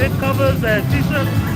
bed covers and t-shirts.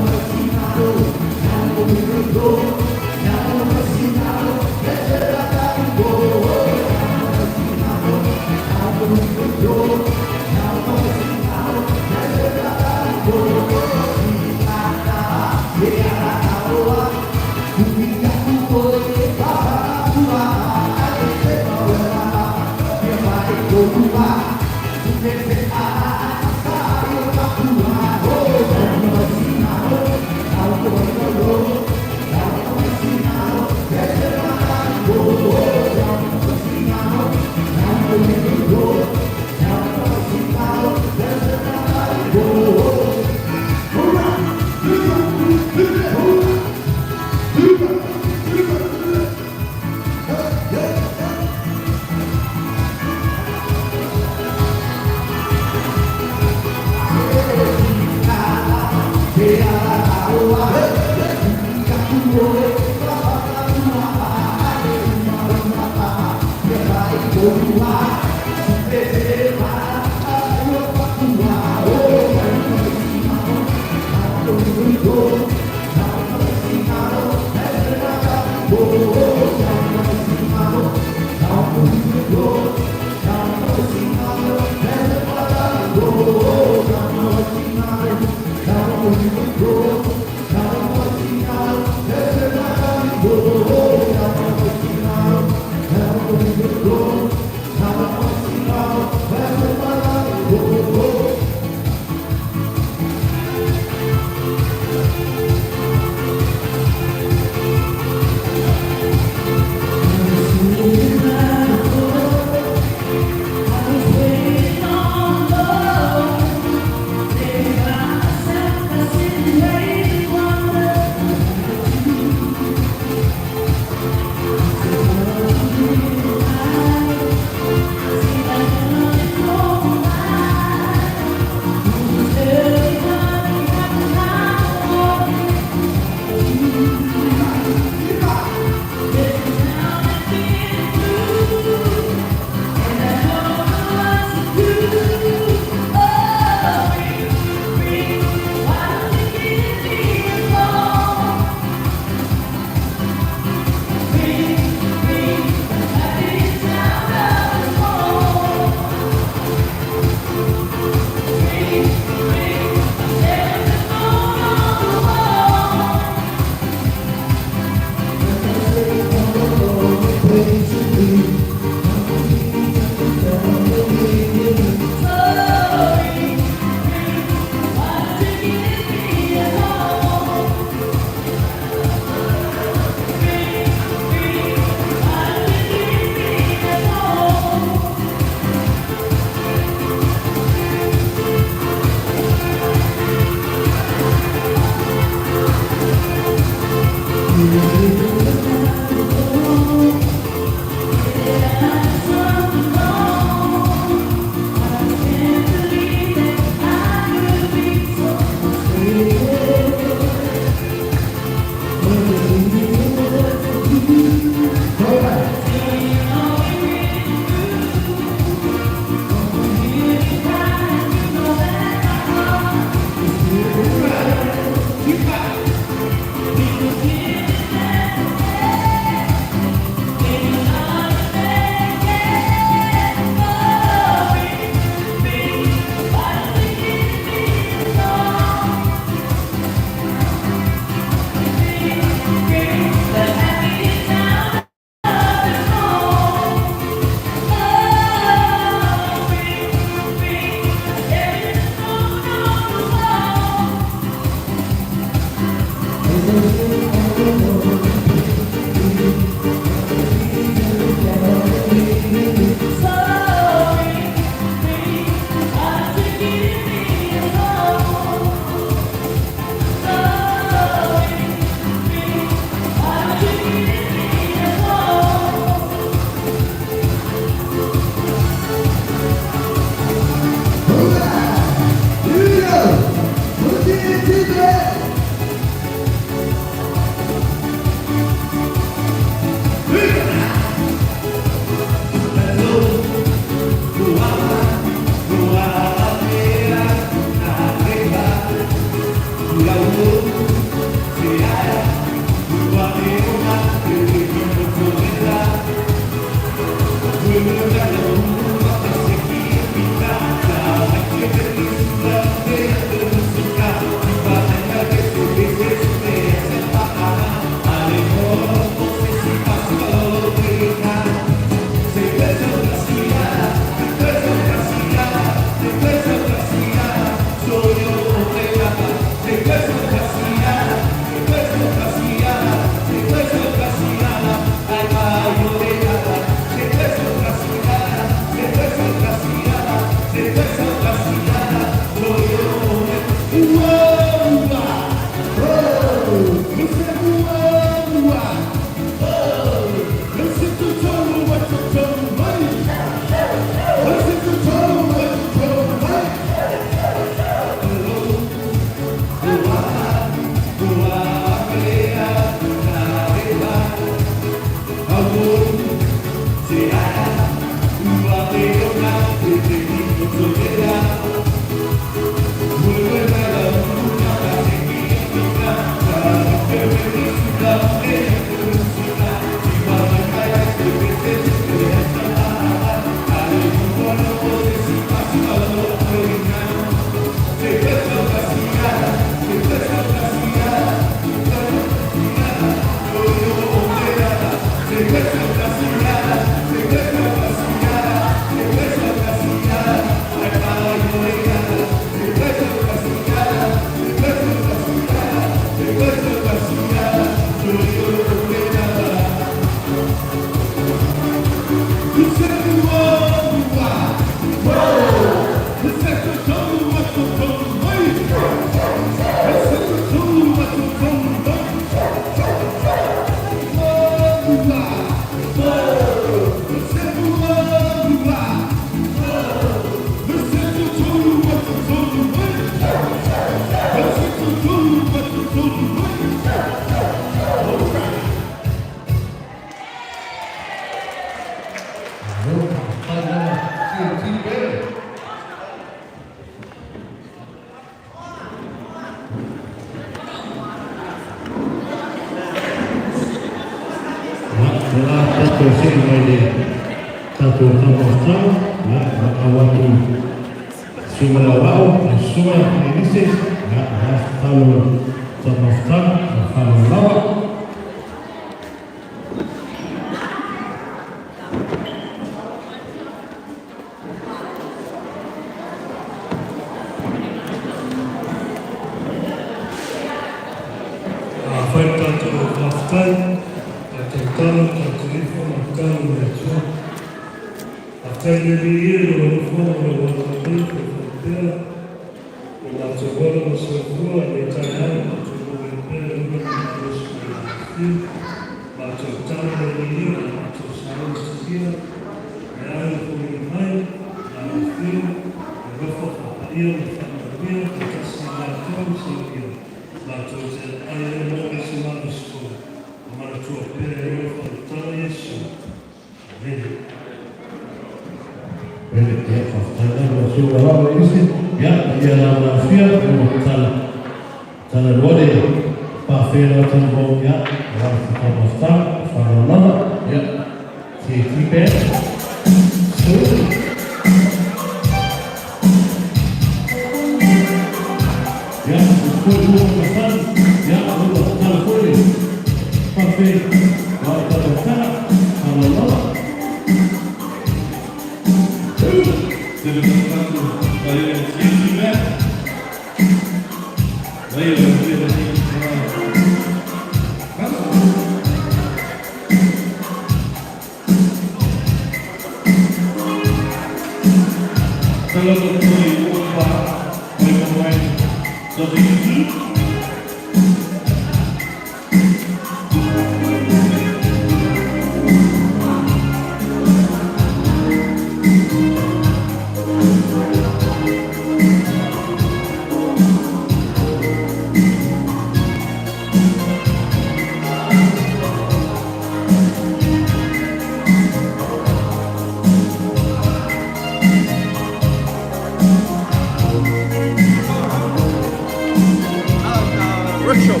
workshop.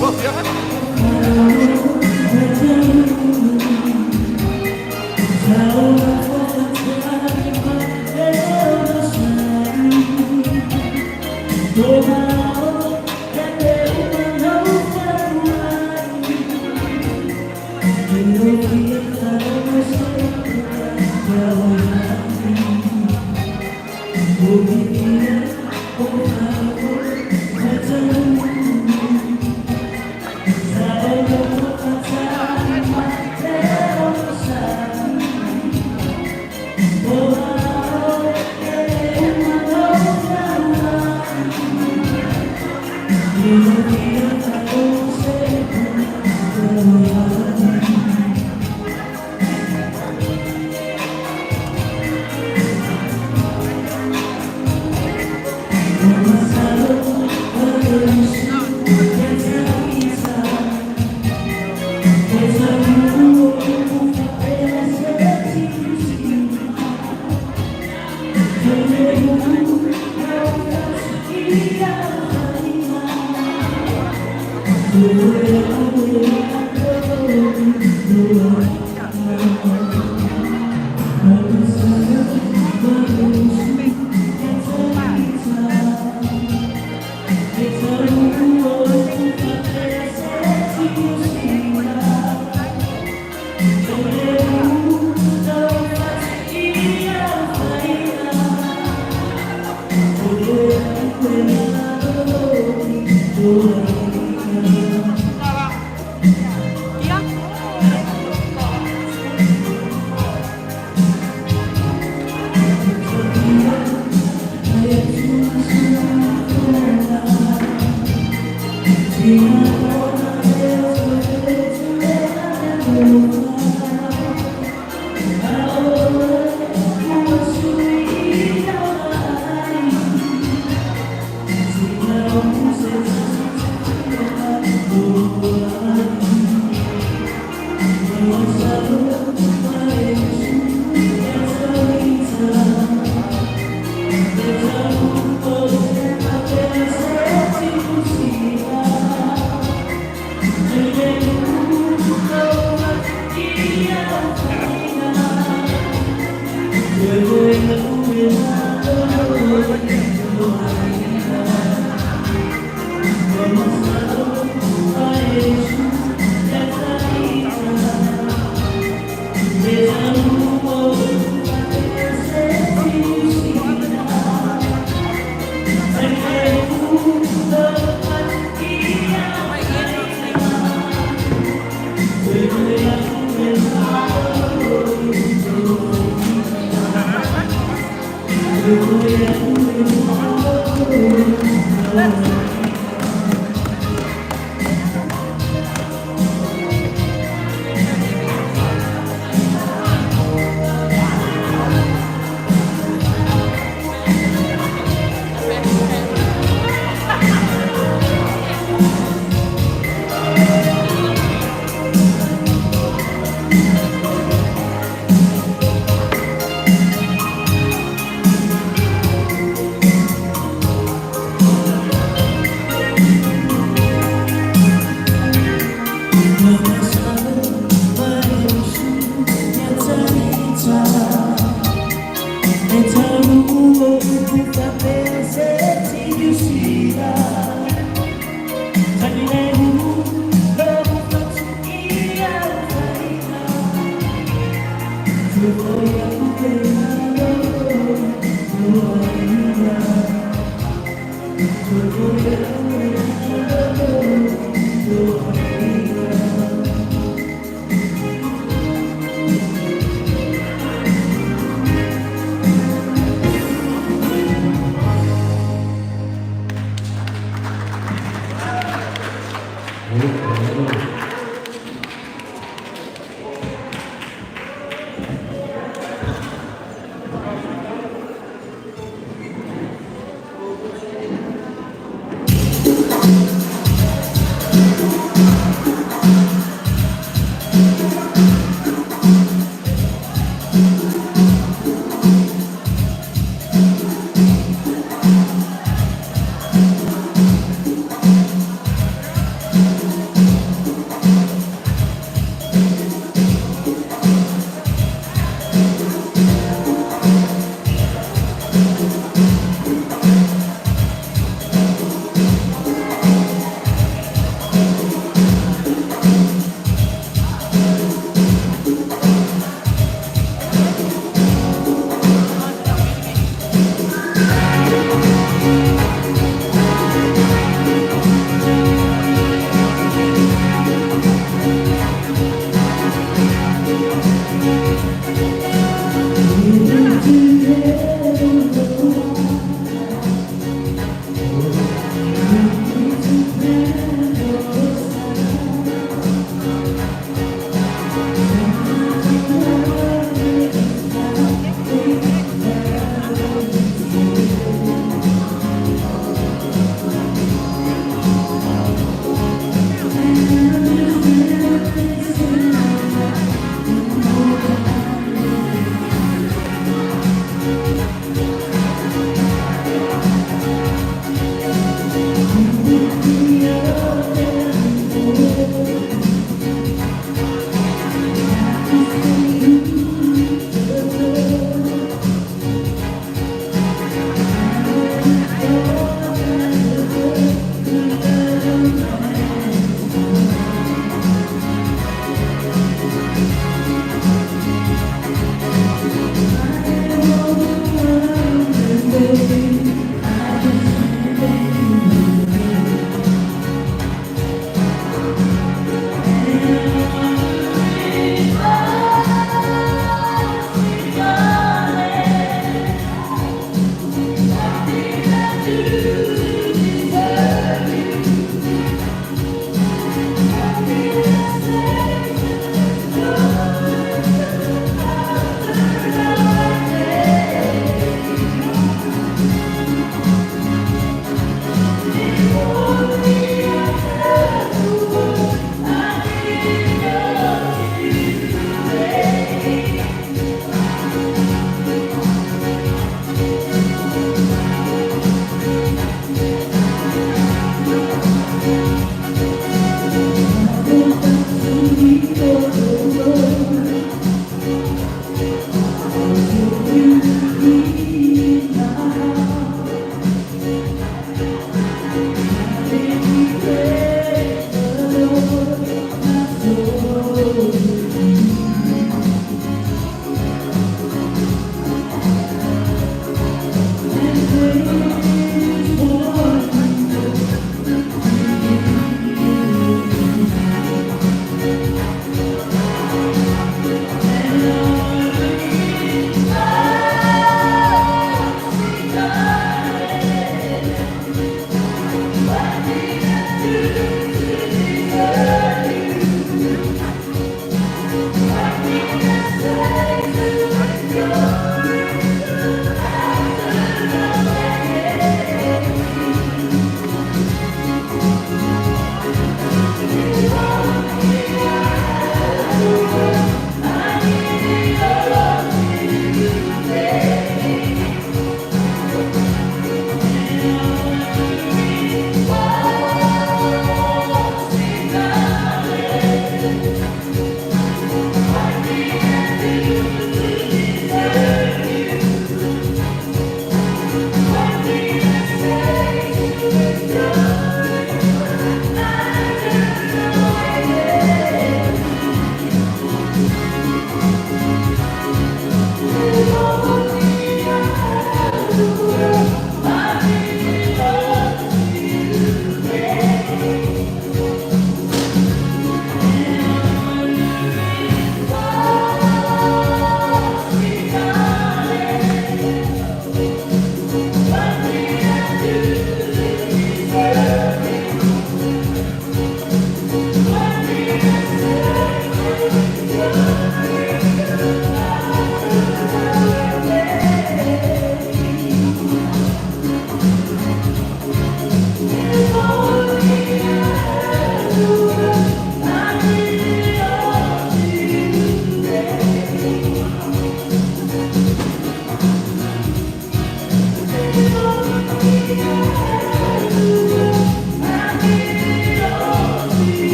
Wat, ja?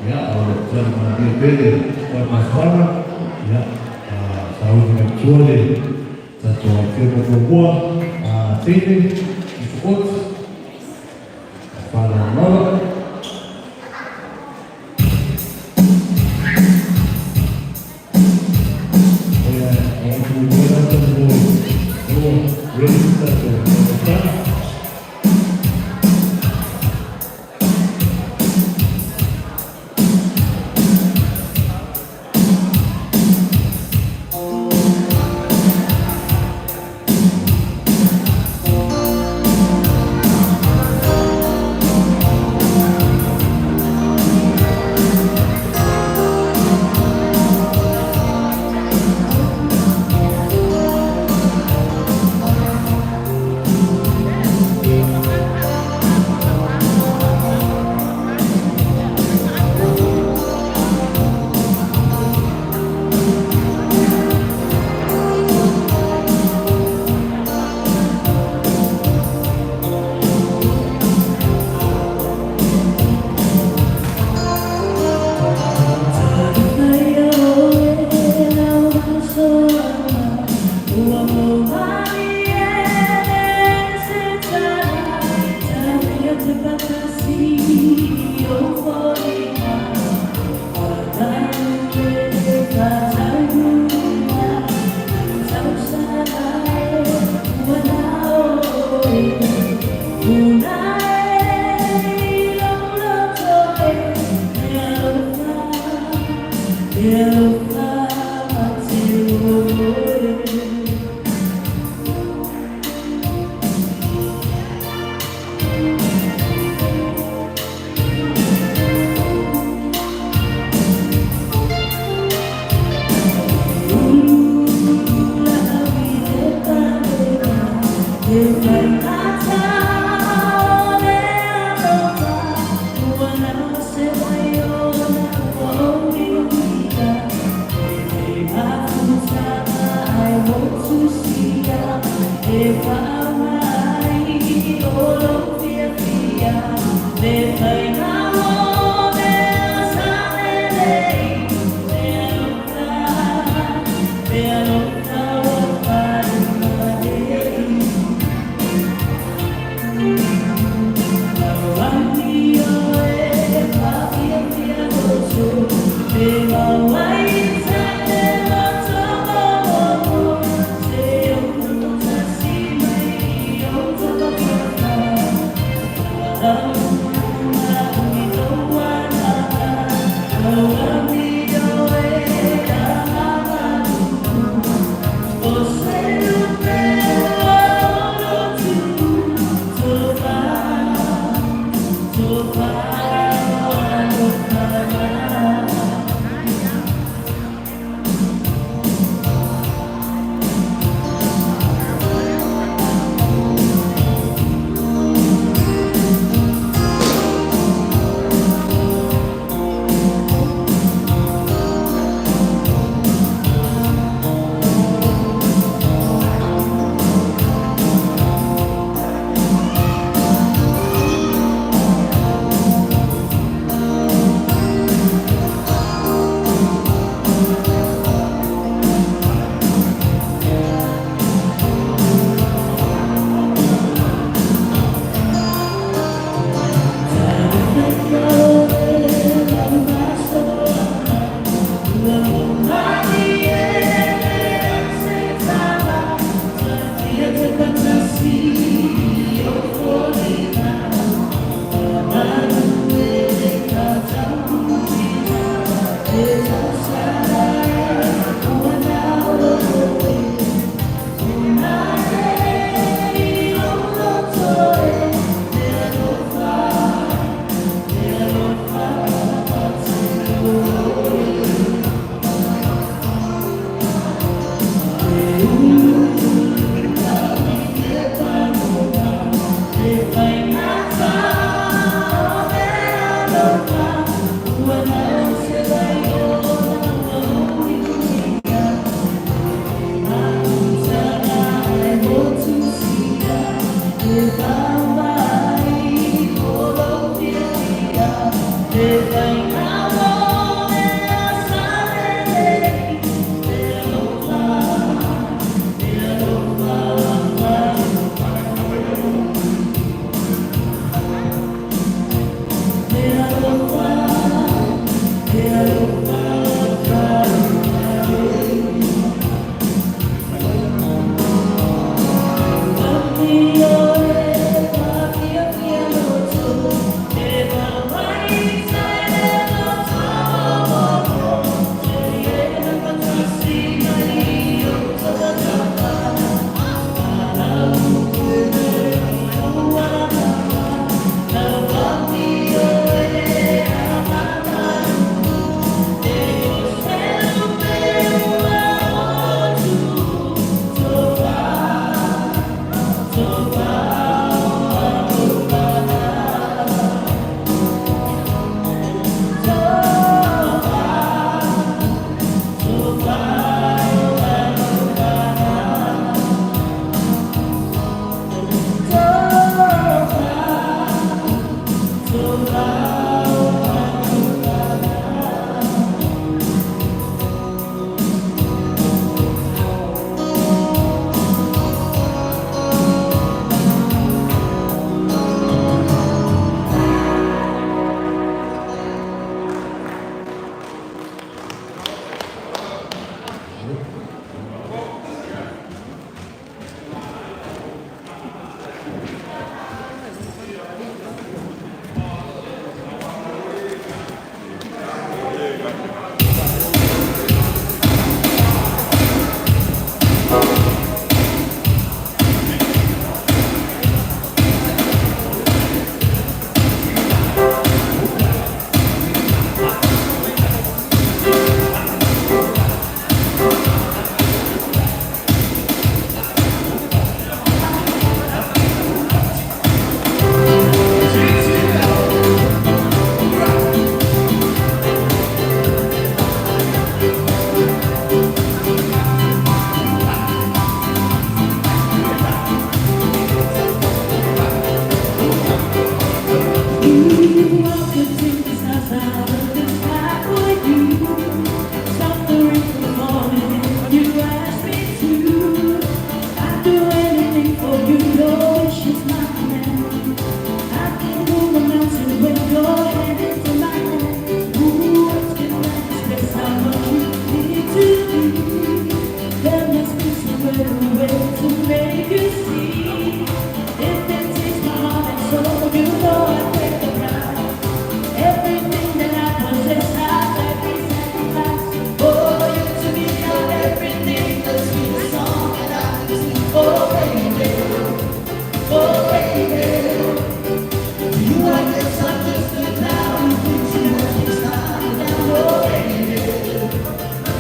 Ya, orang berbeda bermasalah, ya, sahur kecuali satu firma berbuah, ini disebut pada malam.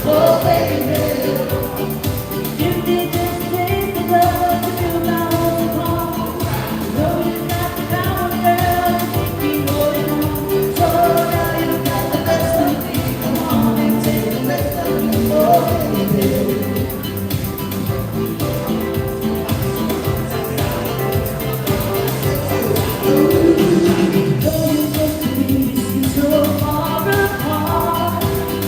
Oh, baby, give me just taste of love to feel my own heart. Know you got the power, girl, to keep me holding on. So now you got the best of me. Come on and take the best of me. Oh, baby. Though you just to be so far apart,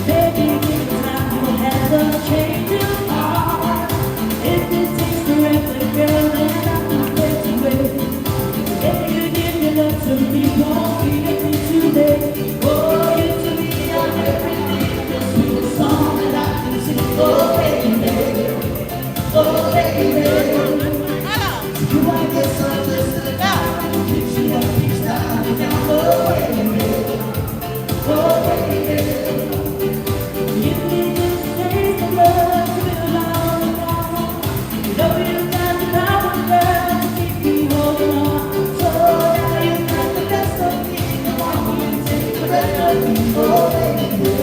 maybe in time you'll have a change of heart. If it takes forever, girl, then I will wait to wait. If you give your love to me, won't be too late. Oh, you to me are everything. Just be the song that I can sing. Oh, baby, oh, baby. You might get some just to now. Pick you up each time you down. Oh, baby, oh, baby. Give me this taste of love to feel my own heart. You know you got the power, girl, to keep me holding on. So now you got the best of me. Come on, you take the rest of me. Oh, baby.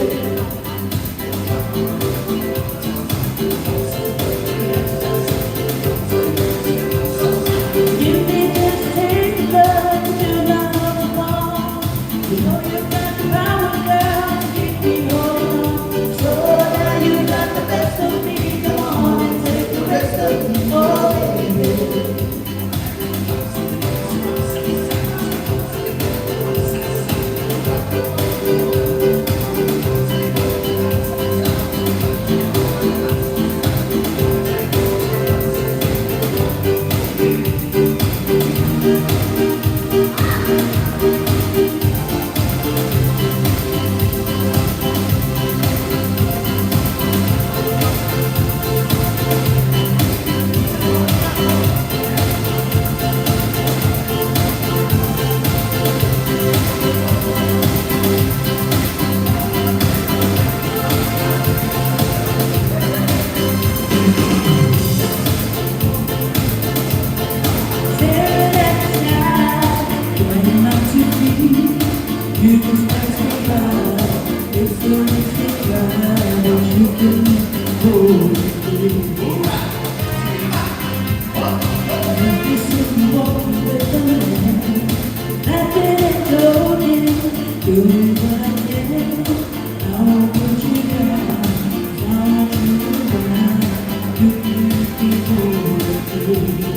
Give me this taste of love to feel my own heart. You know you got the power, girl, to keep me holding on. So now you got the best of me. Come on and take the rest of me. Oh, baby. Staring at the sky, trying not to breathe. You just pass me by. It's so easy to cry that you can hold me. You see me walking with the man, laughing and floating, doing what I can. I won't put you down, I want you around. You can be holding me.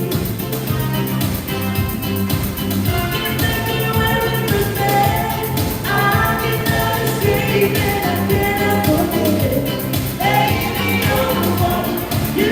You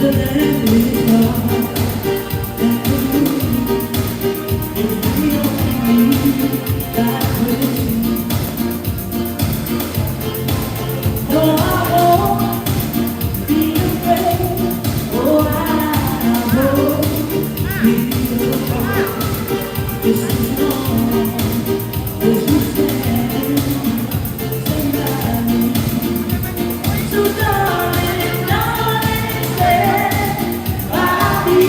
the land is dark and blue. It's the only that will see. No, I won't be afraid. Oh, I won't be afraid. This is all. This is stand by me. So darling, darling, stand by me.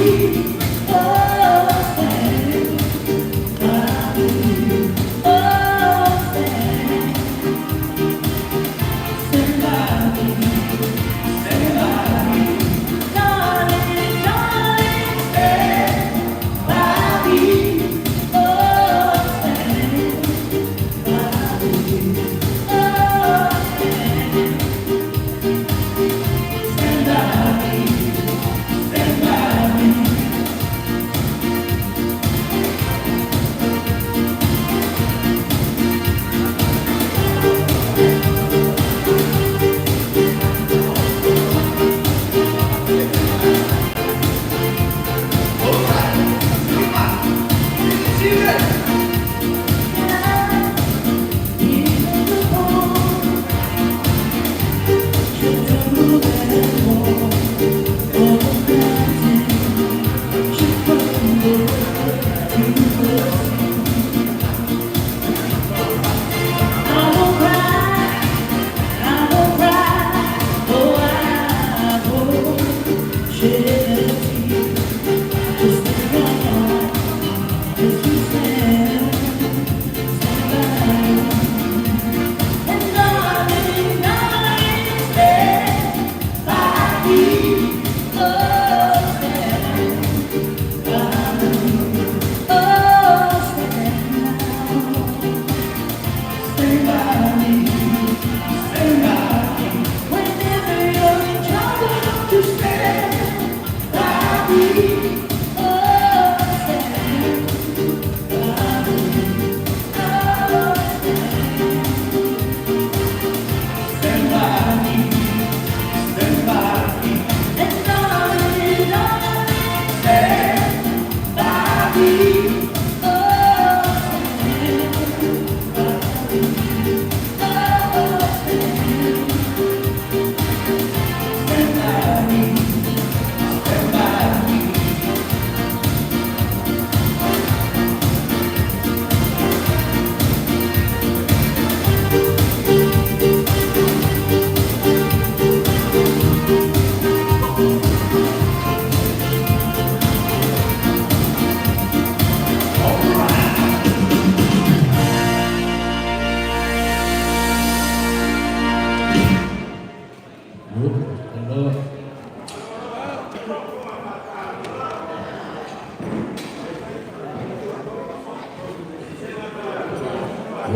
Oh, stand by me. Oh, stand by me. Stand by me. Darling, darling, stand by me. Oh, stand by me. Oh, stand by me. Stand by me.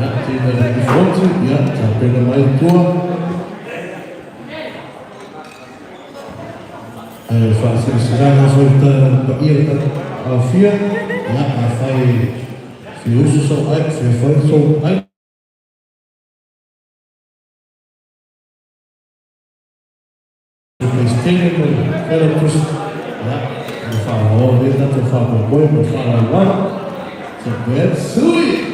Ya, tinggal di Fonsi, ya, sampai ke main tua. Fazem serangan solta Bahia Alfia, ya, fai uso só ai, fai só ai. Cristiano, era terus, ya, fala, dia tak fala boy, fala lá, sebenarnya sulit.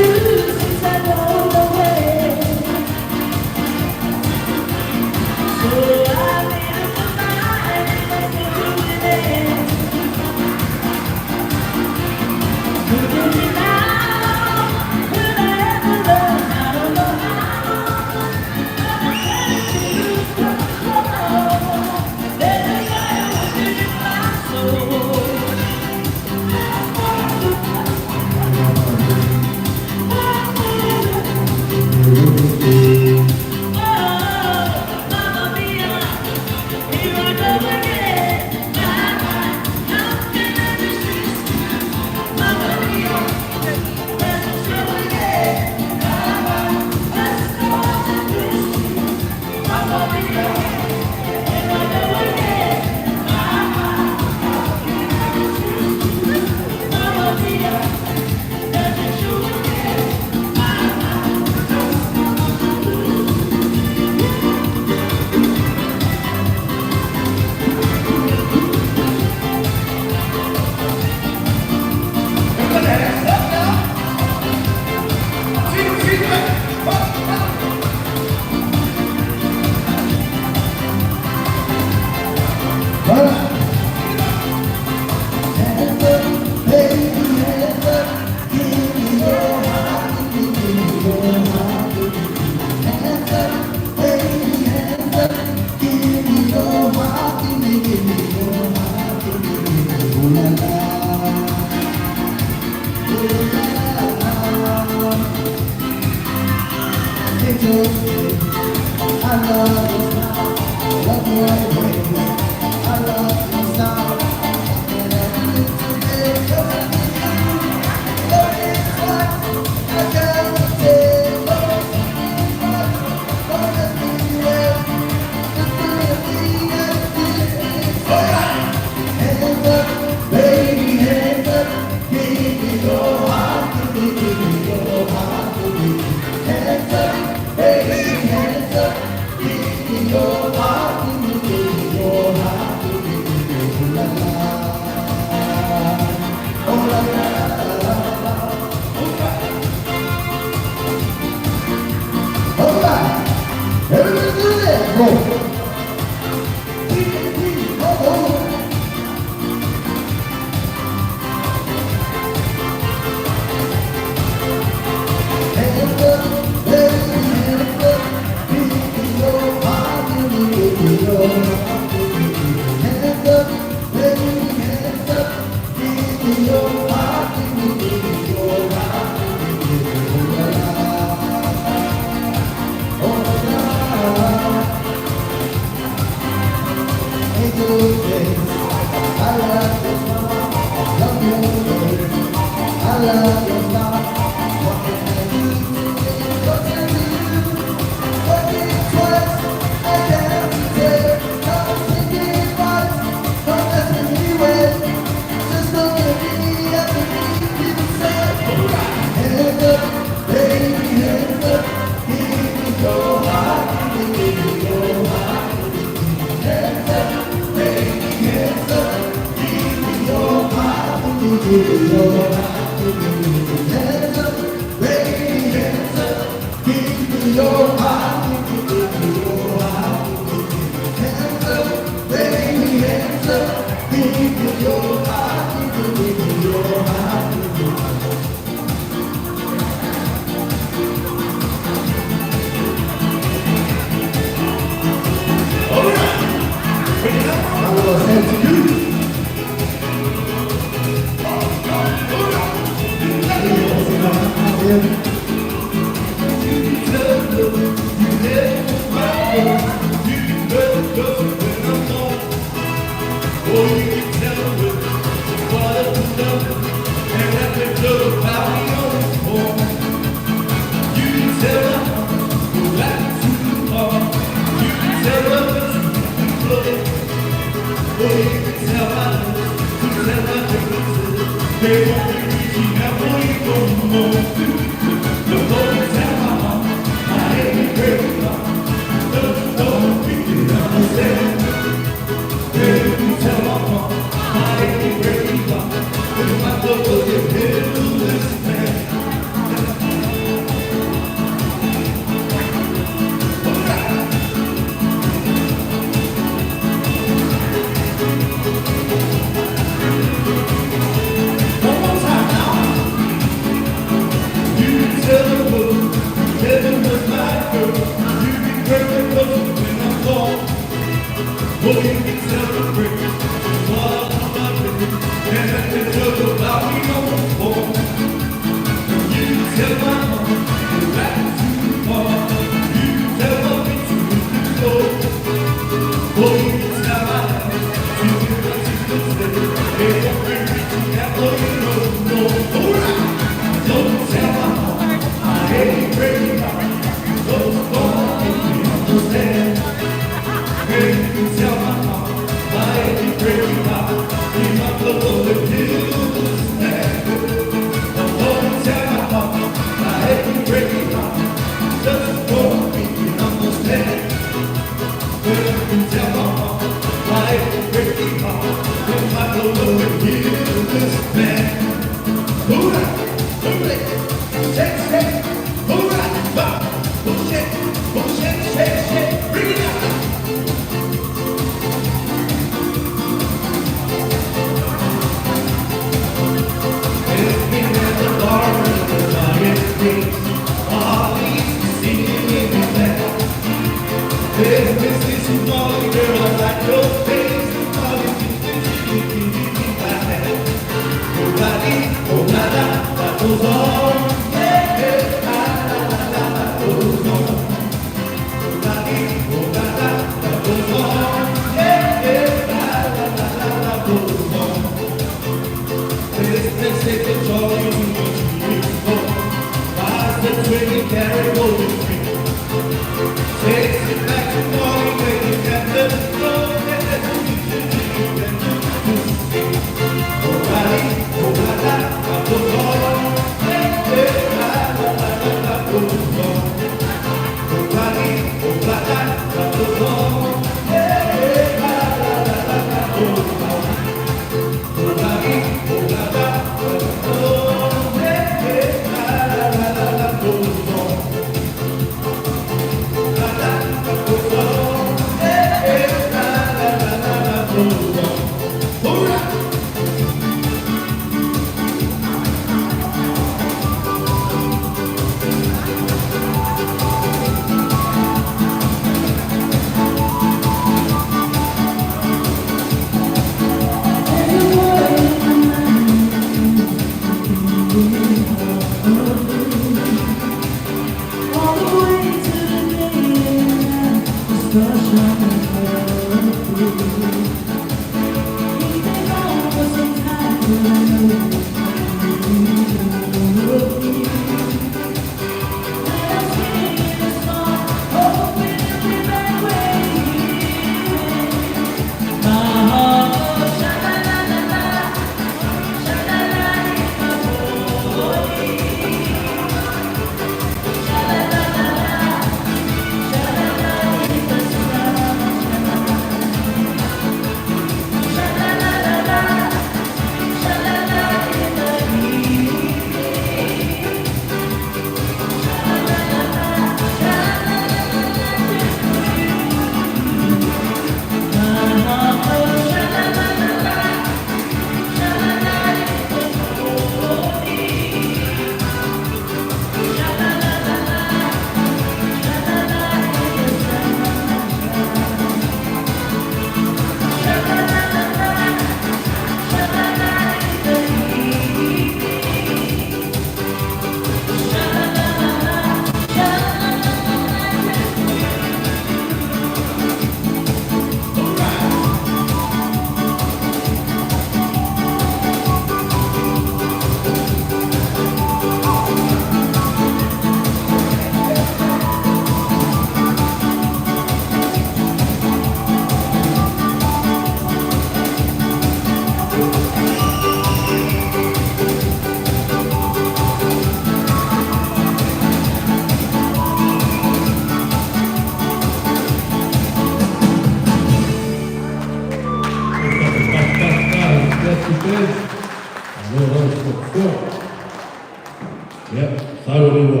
Ya, selalu dulu.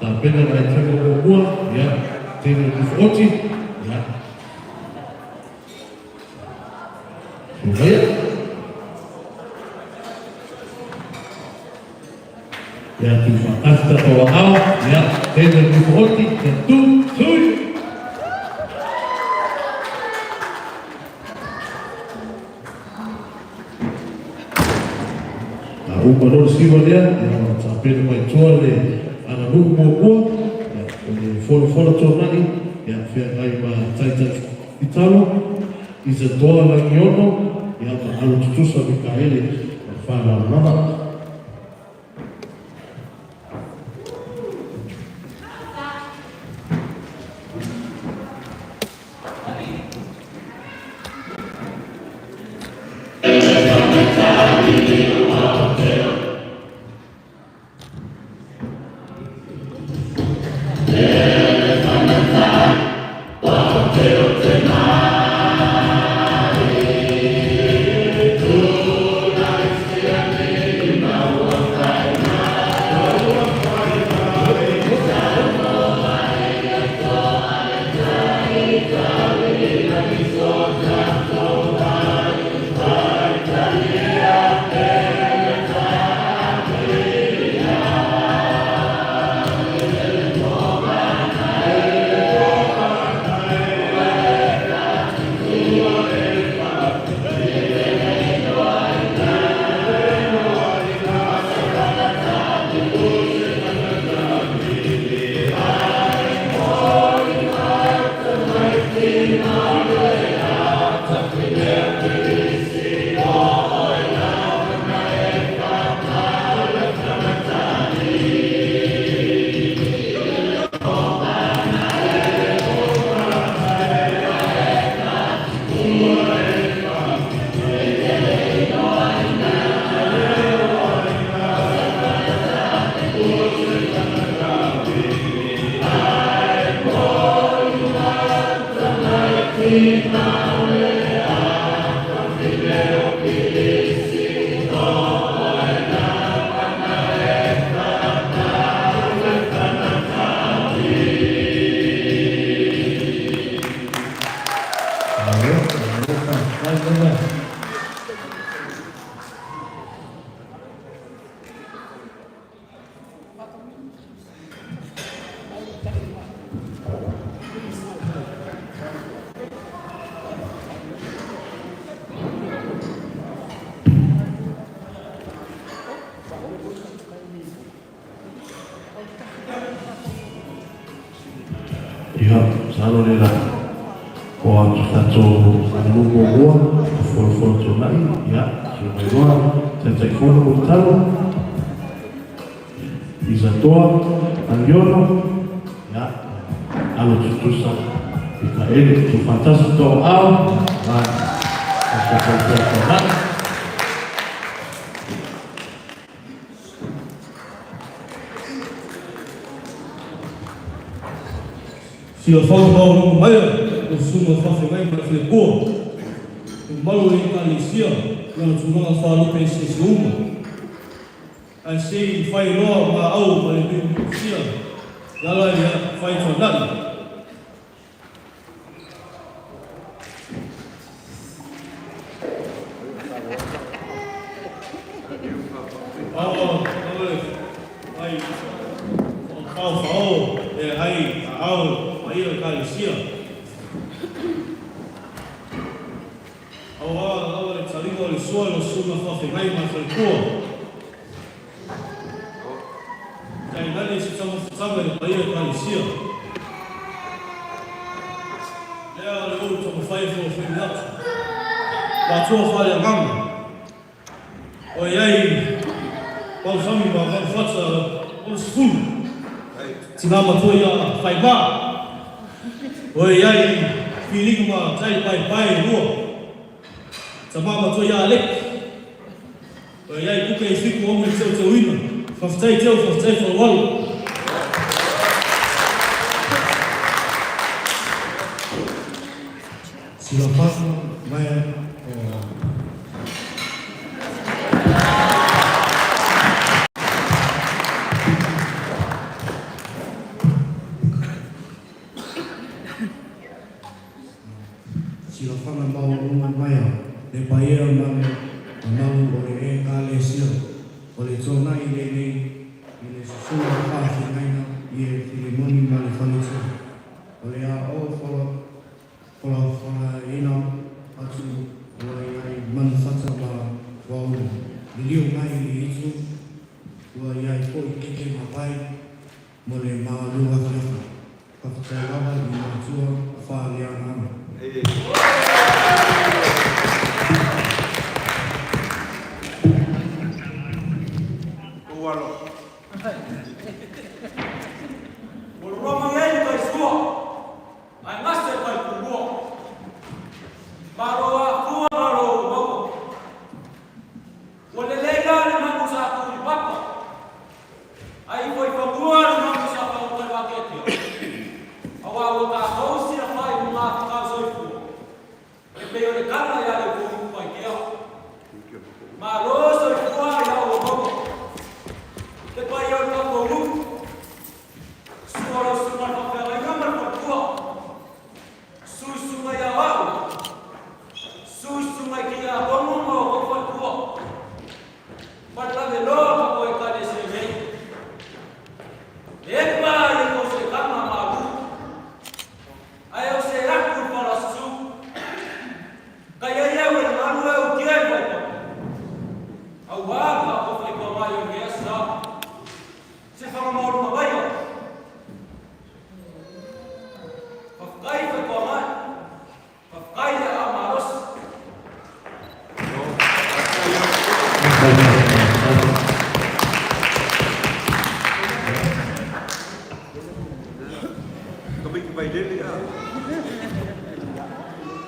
Sampai dengan saya buat, ya, saya disoci, ya. Supaya ya terima kasih kepada Allah, ya, saya disoci, tentu, suy. O valor civil dia, sampai dengan jual anak buku ya, follow tornani, ya, via kaya macam italo, isa doa lagi ono, ya, kalau tutus sampai kaya fala nama. Bye. Ya, selalu dia Koa kita lupa buat for tonight, ya, sudah dua, saya phone bertaruh, bisa tua, anjoro, ya, alo susah, kita edit, tu fantastic doa, nah, Sia whau no mai o sunga whawhi mai ma whi koa. O mau e kani sia, ngana tunanga whalupe se se uma. Ai se i whai roa ma au ma le bimu sia, ngala ia whai tōnani. Ai, whao, ai, au, ia kali sia. Awa le taringa o le soa lo sunga whawhengai ma whaikoa. Kai nani si tama e paia kali sia. Lea le uru tama whaifo o whini atu. Pātua whai a mama. O iai, pausami ma whawhata o skulu. Tina matua ia whai maa. Oi ai feeling ma tai pai rua. Sa mama to ya lek. Oi ai ku ke fiku o me teu ina. Faftai for wal. Sila pas mai sila fana mau uman maya le paia mame mau o le e kale sia o le tona i le susua whaafi ngaina i e filimoni ma le whanisa o le a o whala ina atu o le ai manufata ma wau le liu ngai i itu ua i ai po i keke mapai mo le maa lua whaefa whakatai rawa i matua whaale ana.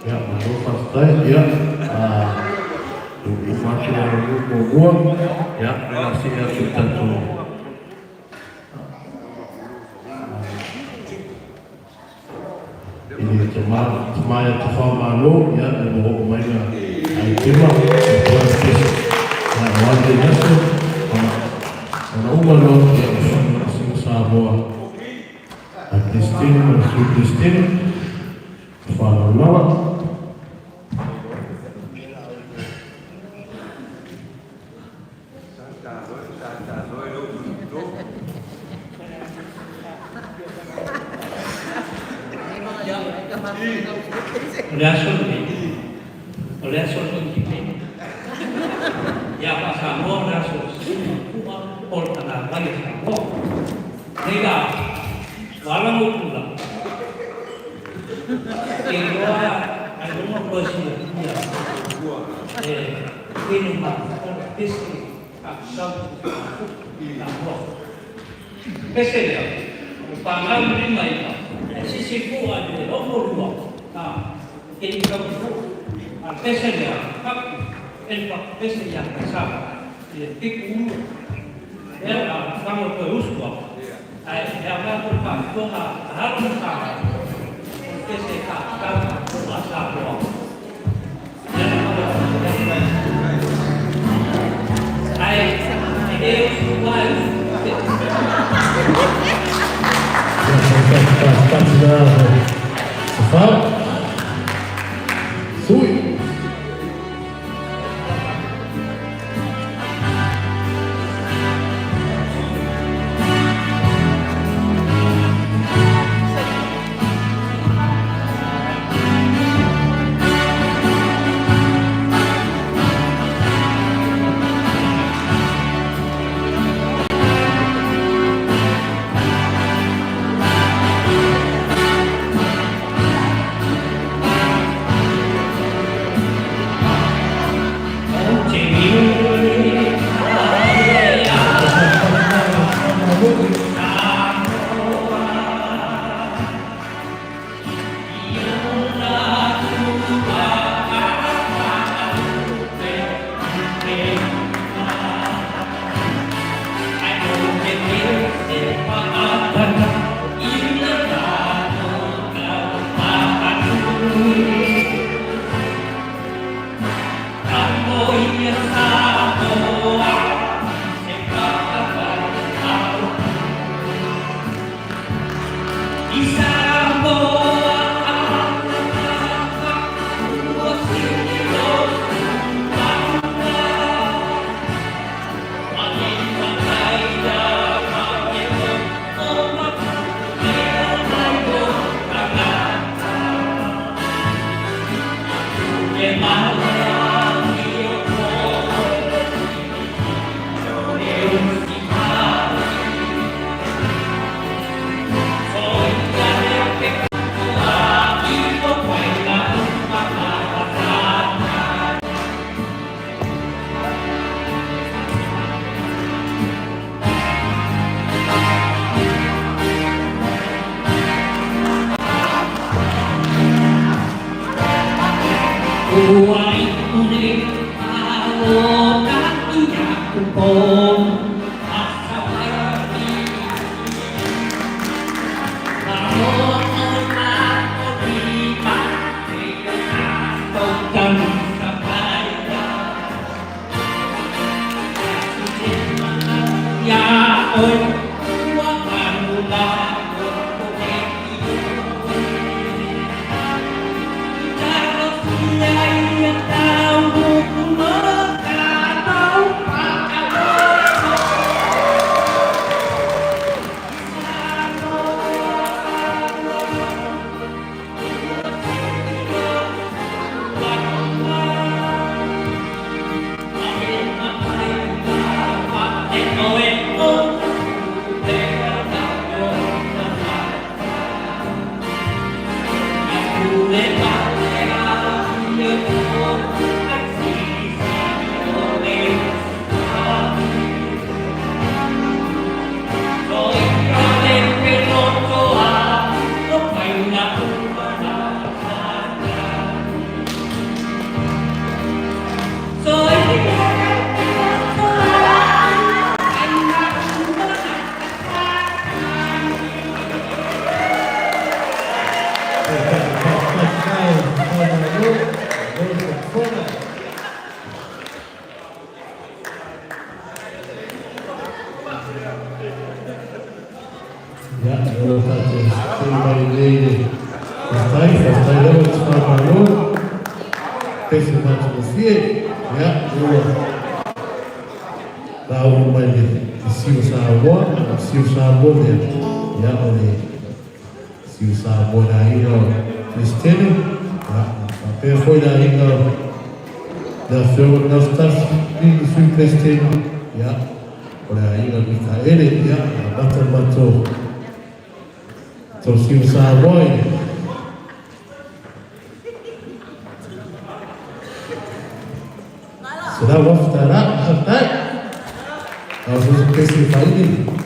Ya, baru pastai ya. Masih ada buku ya, relasi yang kita tu. Ini cuma yang terfaham malu ya, dan bawa pemainnya. Cuma buat kes, wajib nasi, karena umur lo yang masing sahabat. Kristin, Kristin, Fala Lawa. Reason kita. Ya pasal mo reason. Orang tanah lagi sama. Nega, walau pula. Ini ada mau bersih dia. Ini mah pasti aksam nampak. Pasti dia. Panggil ni mai. Sisi ku ada nomor dua. Ini kamu. Pasti dia. Elpak pasti yang sama. Tik ulu. Ya, kamu terus buat. Yang berpak tu harus sama. Pasti kamu masa buat. Sui. Pea foi la inga da feo na staff ni sui presteno ya ora inga Mikaele ya bata mato to siu sa boy será waftara hatai au so kesi faili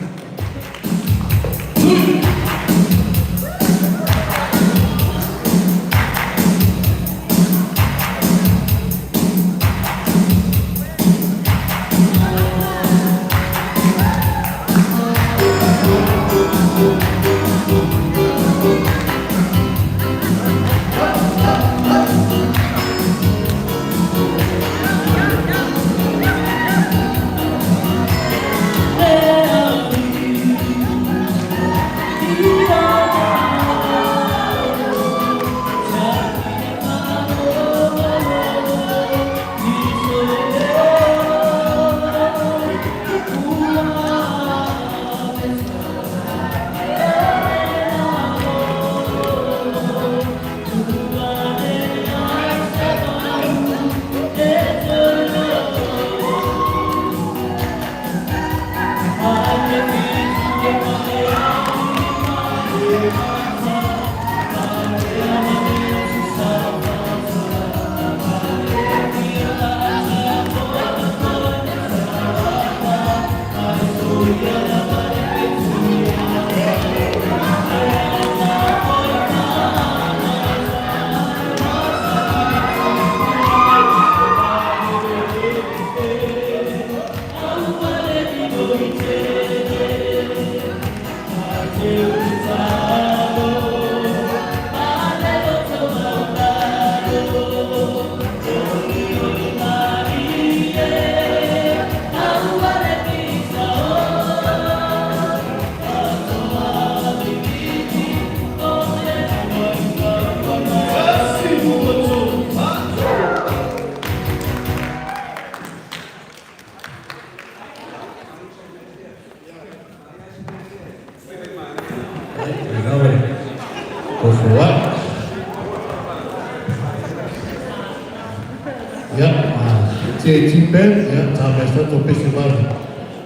Pen ya sampai satu festival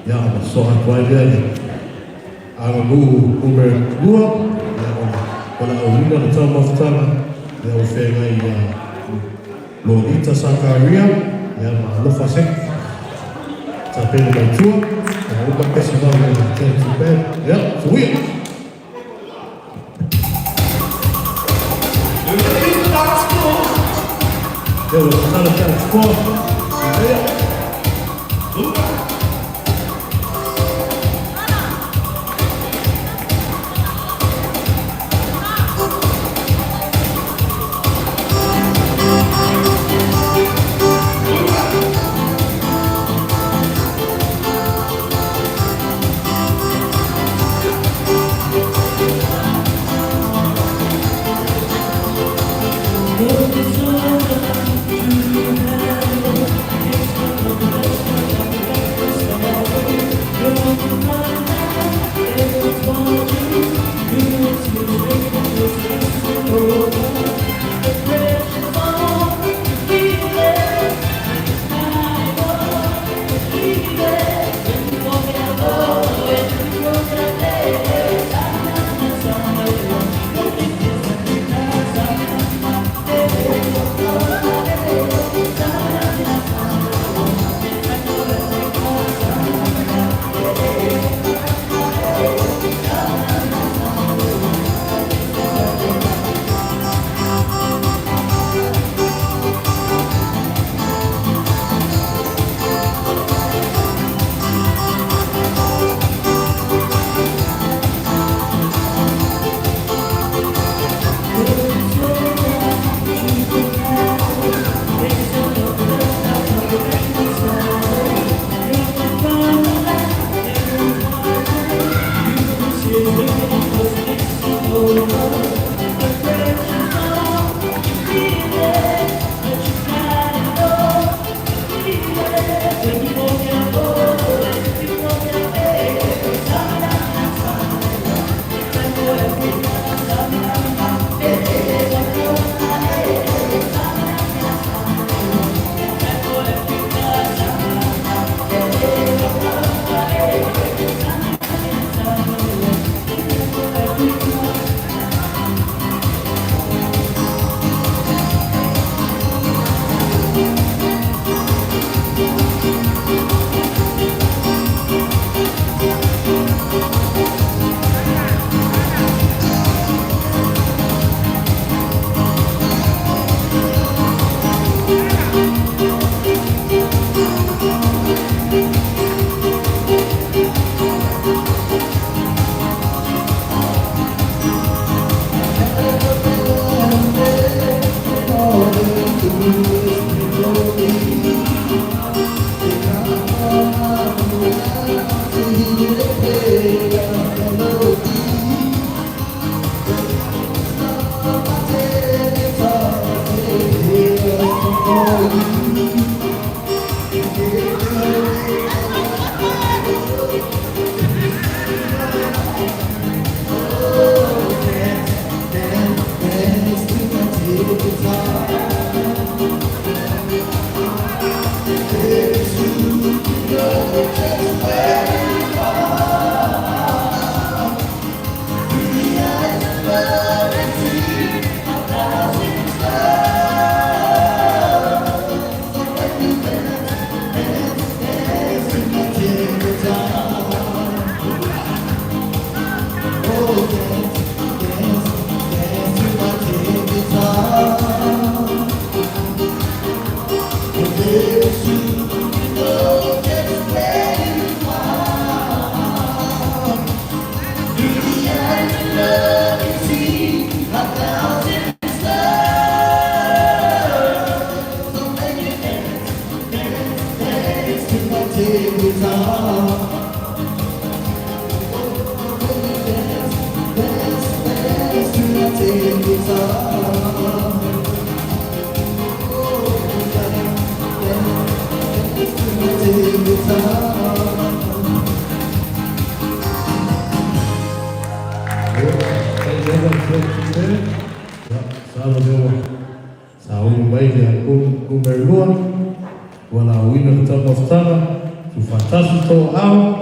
ya soal kualitas Alu Uber dua ya kalau awalnya sama sama ya ufenga ya Lolita Sakaria ya malu fasek sampai baju ya udah festival ya Pen ya suwi ya udah salah transport ya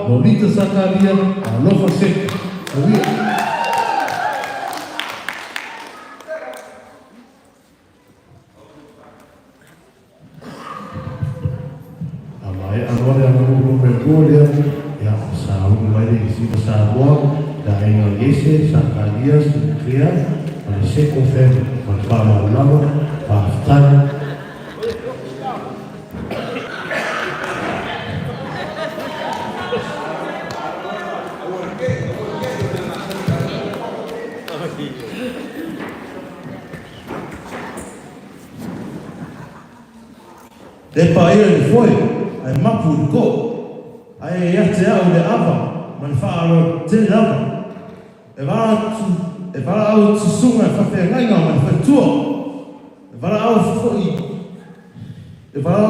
Lolita Zacarías, Alofa Seca. Amai agora no mergulho, ya saúde vai de saúde, da Indonésia, Zacarías, Cria, para se confere, para lava, para estar. Le pai ele foi, ai mapu ko, ai ia te au le ava, man whaaro te lava. E wala au tu sunga whawhea ngainga man whatua. E wala au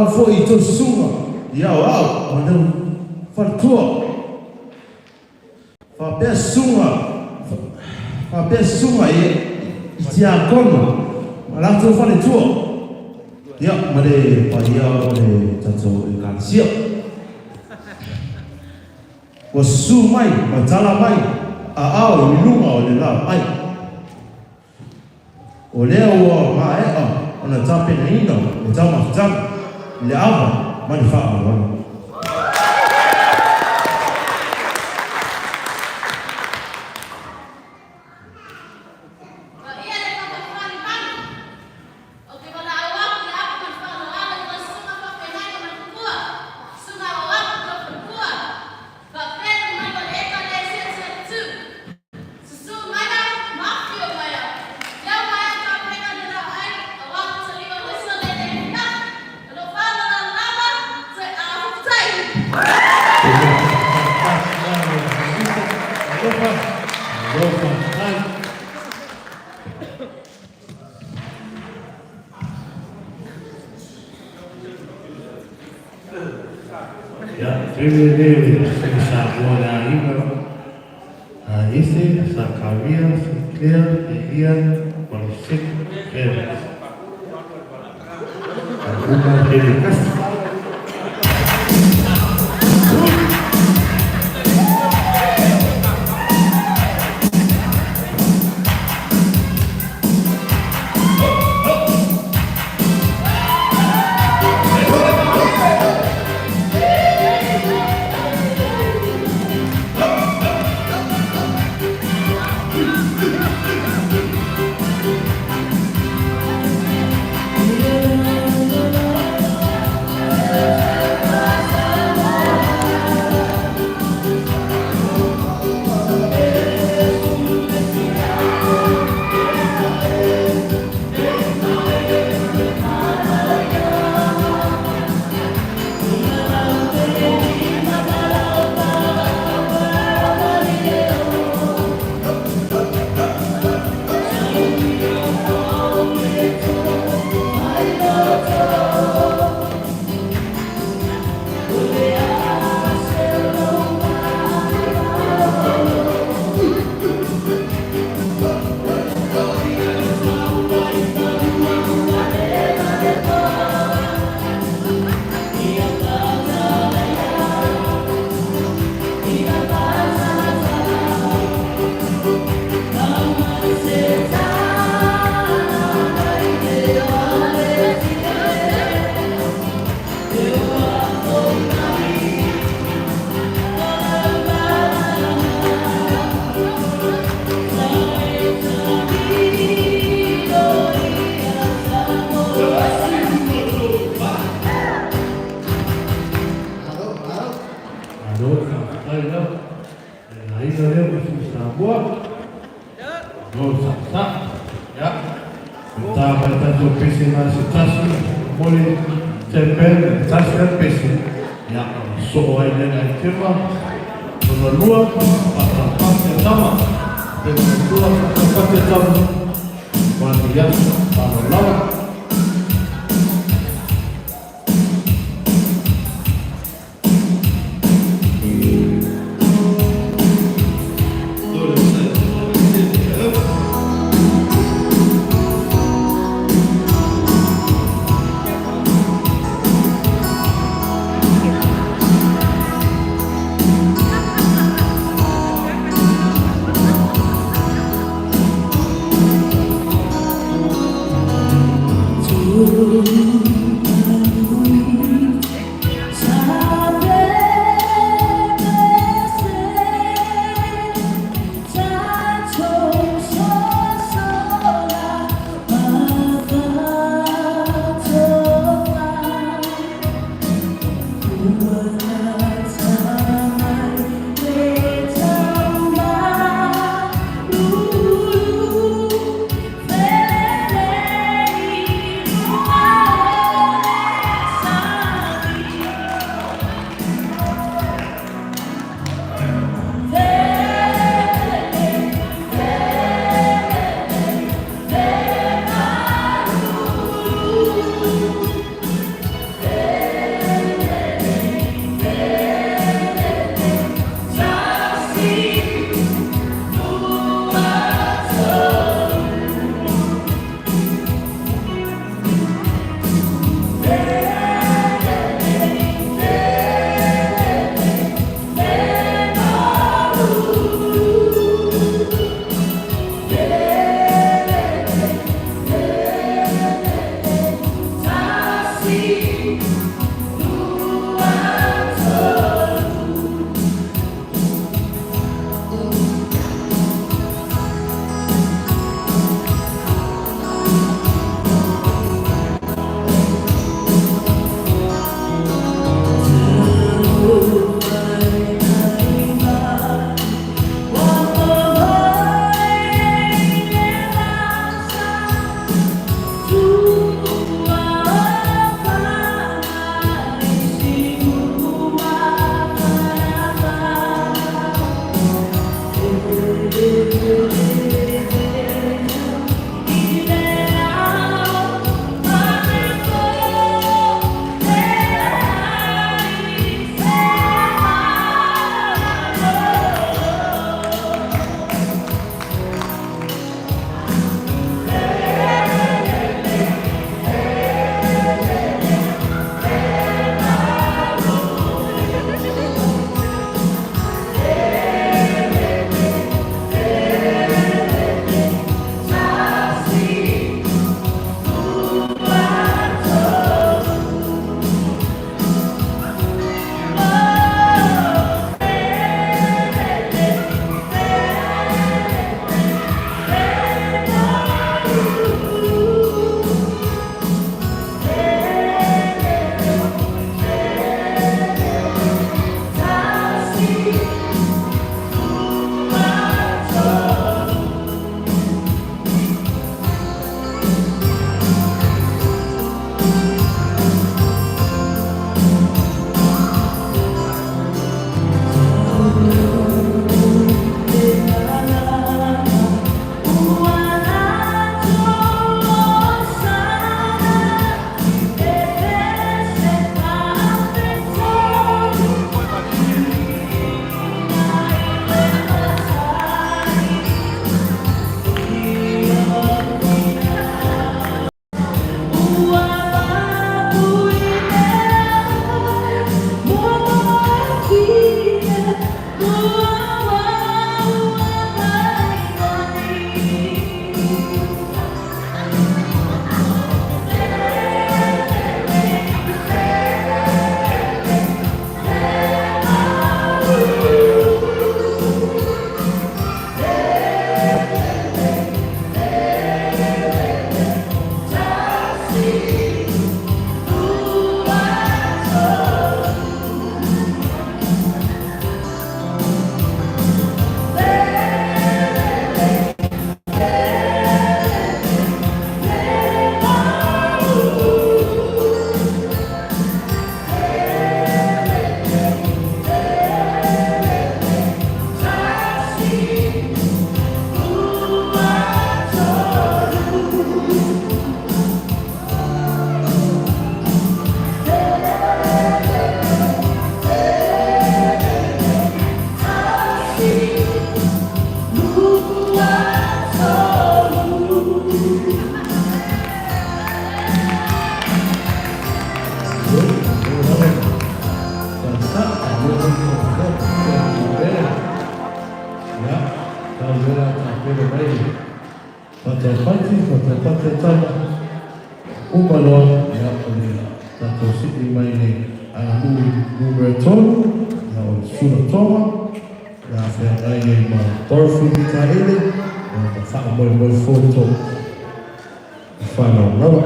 foi to sunga, i au, man whatua. Whapea sunga i te a kono, ma lato whale tua. Ya, mare paria le tato e kansia. O su mai, ma tala mai, a ao i lunga o le la mai. O lea ua ma e a, ona tape na ina, o tama tama, le ava, mani wha awa. Ya, primeiro sabor ainda, a esse Zacarías, Clear, Elian, Polisic, Pérez. Alguma delegação. to pesi na si tasi, moli te pen, tasi a pesi. Ia so ai nena i tema, tono lua, pate tama, tono lua, pate tama, wani yasu, pano lawa. loa, ia o le tato siki mai le numero tonu, ia o le suna toma, ia whea ngai e ma Dorothy Mikaele, ia ma whaka moi foto, whanau nawa.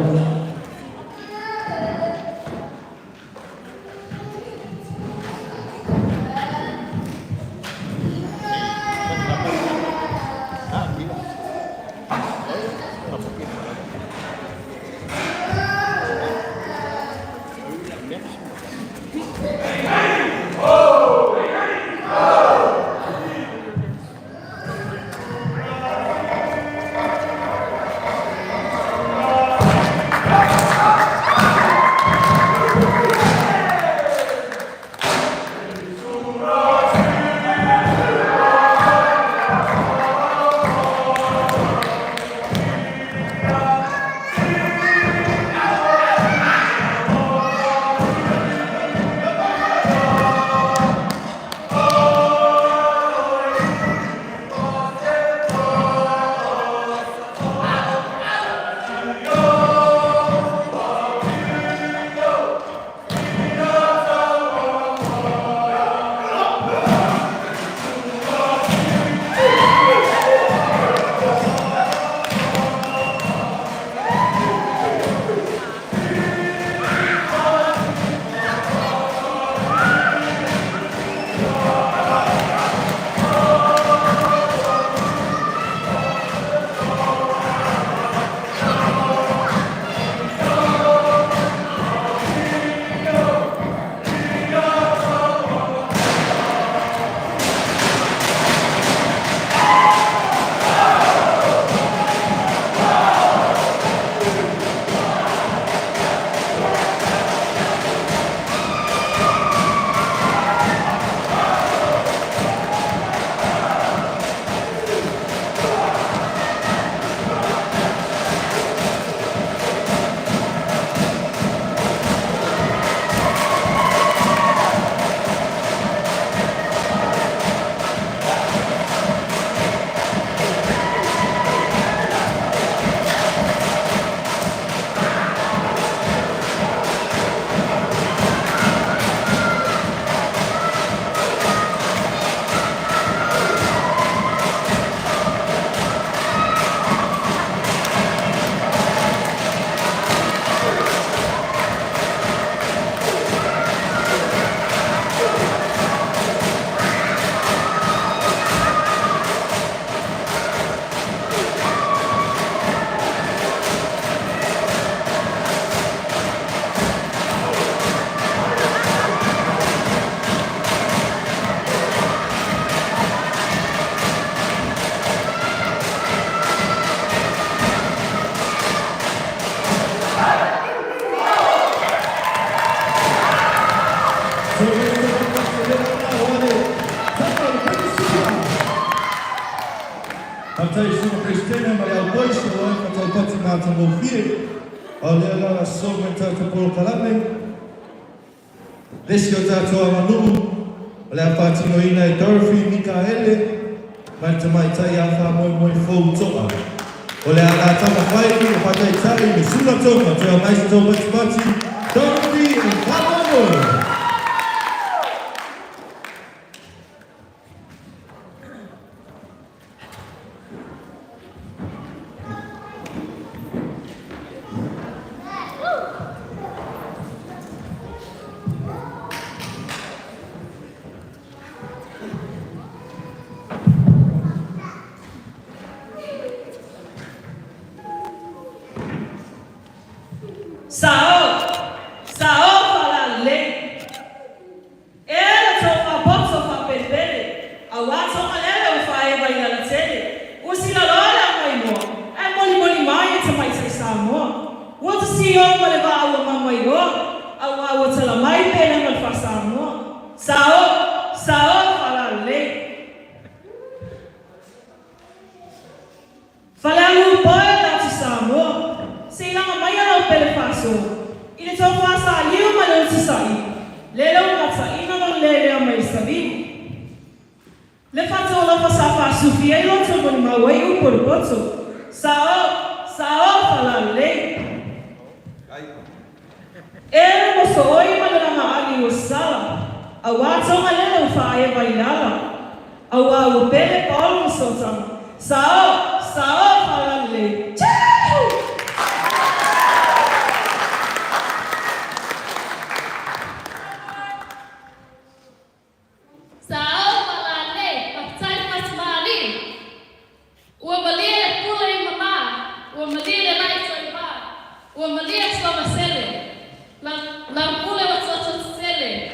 Matai suma Kristena mai au boi se oi matai pati mata mo fie. Au lea la so me tata polo kalame. Lesi o tato a manumu. O lea pati no ina e Dorothy Mikaele. Mai te mai tai a wha moi fou toa. O lea la tama whai ki o patai tai me suna toka. Te au mai se tau pati Dorothy e Kamamo. Sao fala le. Ela tofa boto fa pembele. Awato malele o fa eba ina la tele. O sila lola mai mo. Ai moli mai te mai sai sa mo. What si o mole va o mamai go. Awa o tala mai pena no fa sa mo. Sao fala le. Fala lu boy la ti sa mo. Sila mai ana o pele faso. Ile tau fasa liu ma le tisai. Lele o mata ina no lele o mai sabi. Le fata o la fasa fa sufia ilo to mo ma wai u por boto. Sao fala le. E mo so oi mana maali o sala. A wato malele o fae bailala. A wa o pele Paulo sotana. Sao falale. Tchau! Sao falale, papai faz mali. O malia pula em mamá, o malia lá em soiba, o malia só vasele. Lá pula o só sele.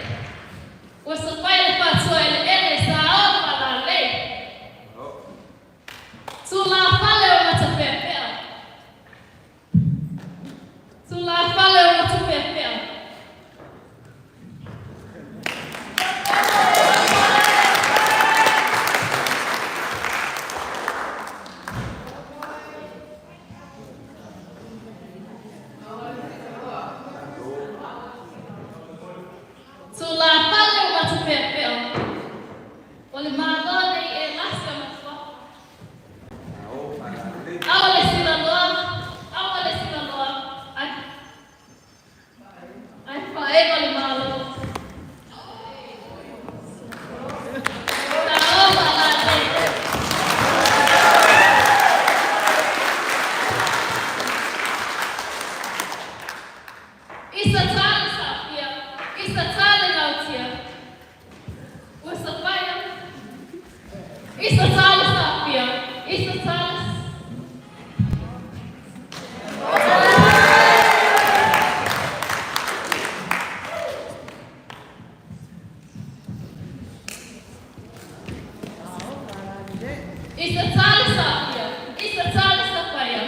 O só vai passou ele sao falale. Sula fala o mata pepel. Sula fala o mata pepel. Sula fala o mata pepel. Olha malone e lasca na sua. Awale sila loa. Ai fae vale malo. Sao falale. Isa tale sapia. Isa tale nautia. Usa paia. Isa tale sapia. Isa tale. Isa tale sapia. Isa tale sapia.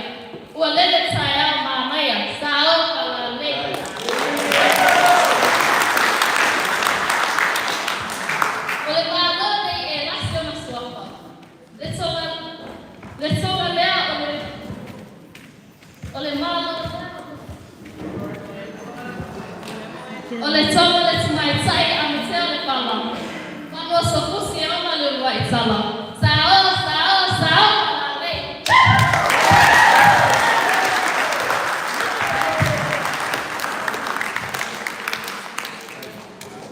Walele saya mamaya. Sao falale. Ole malone e lascia una suapa. Let's over there. Ole malo. Ole toma let's my tie am tele pala. Quando so fosse ama le vai sala. Sao falale.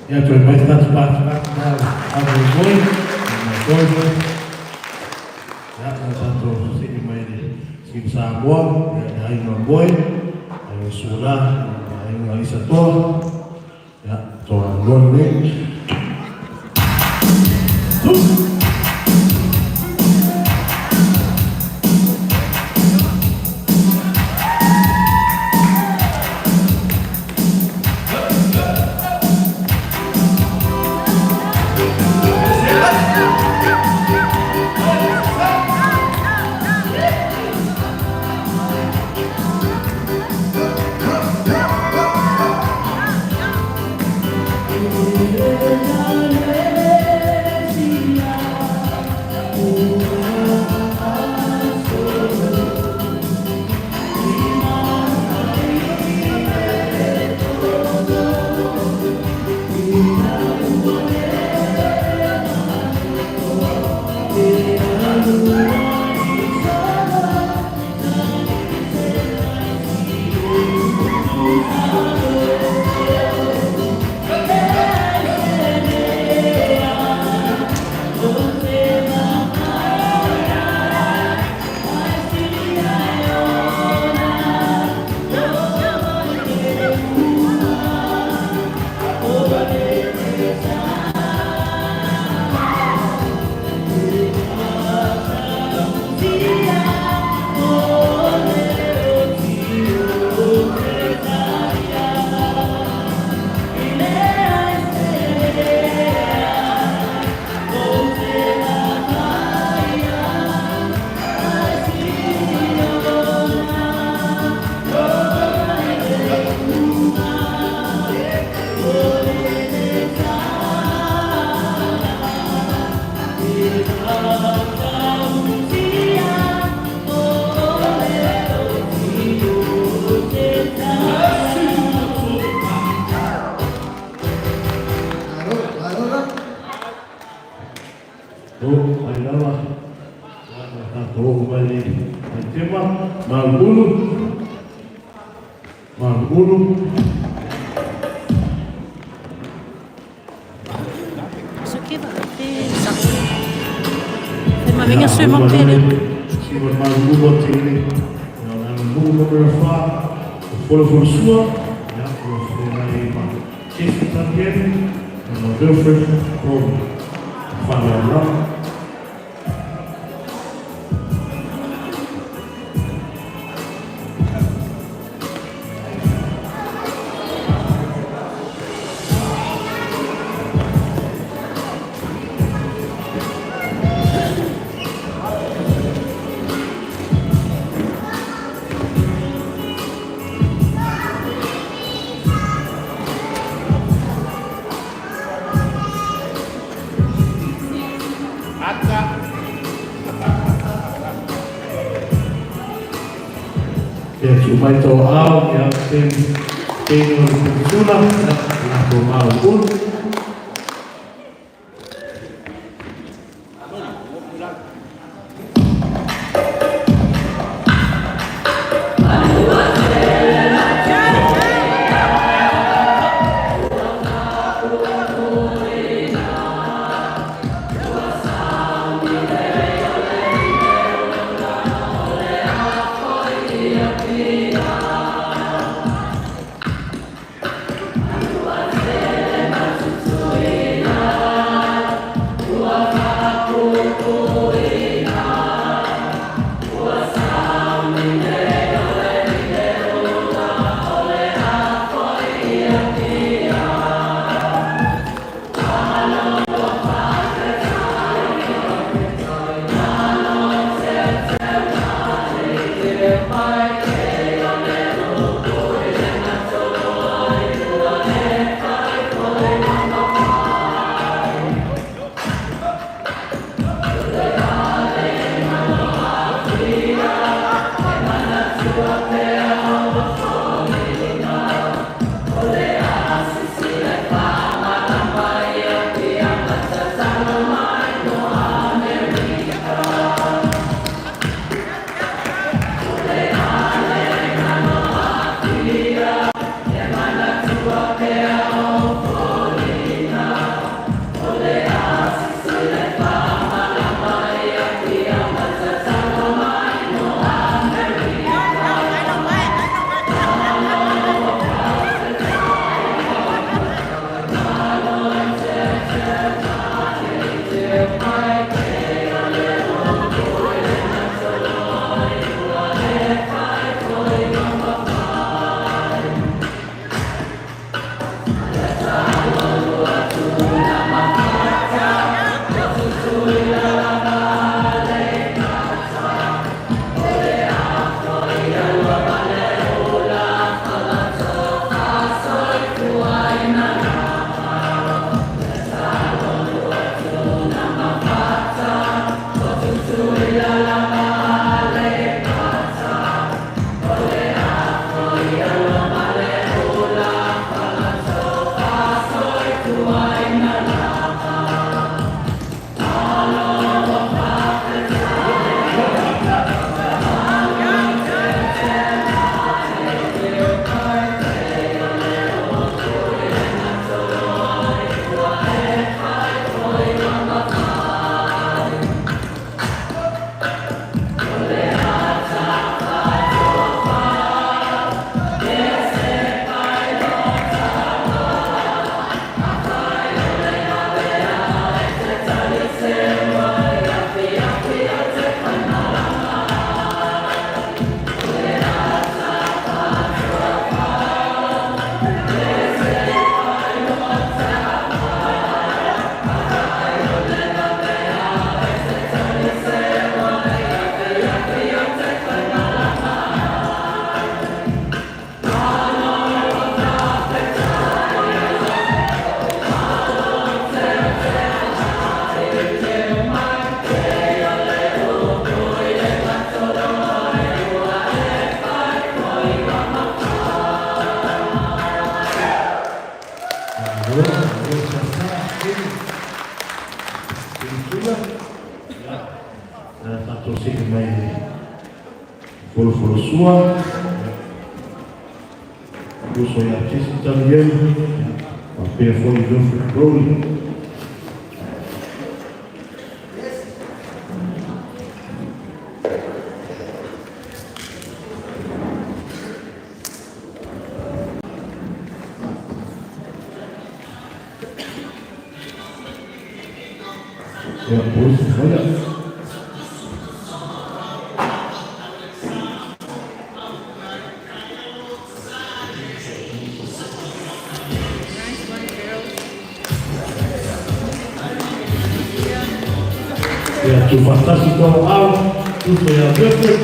Ja, tu mai stat a voi, ya, satu sini mai di sini Samoa, ya, ai no boy, ai sula, ai no isa to, ya, to lon ni. Malu Ce qui va faire ça. Elle m'a bien sûr mon père. Siwan malu'u o te ili. Ia o nana lu'u no mea wha. O whole sua. Ia o whenai ma kefi tangieni. O na girlfriend o whanau rau. Mai tō ao, ia tēnei o te tūna, ia tō ao uru. so ia kisi tali ia ma pea foi Geoffrey Crowley. Ja, pois, olha. Ja, tu fantástico ao, tu foi a Geoffrey.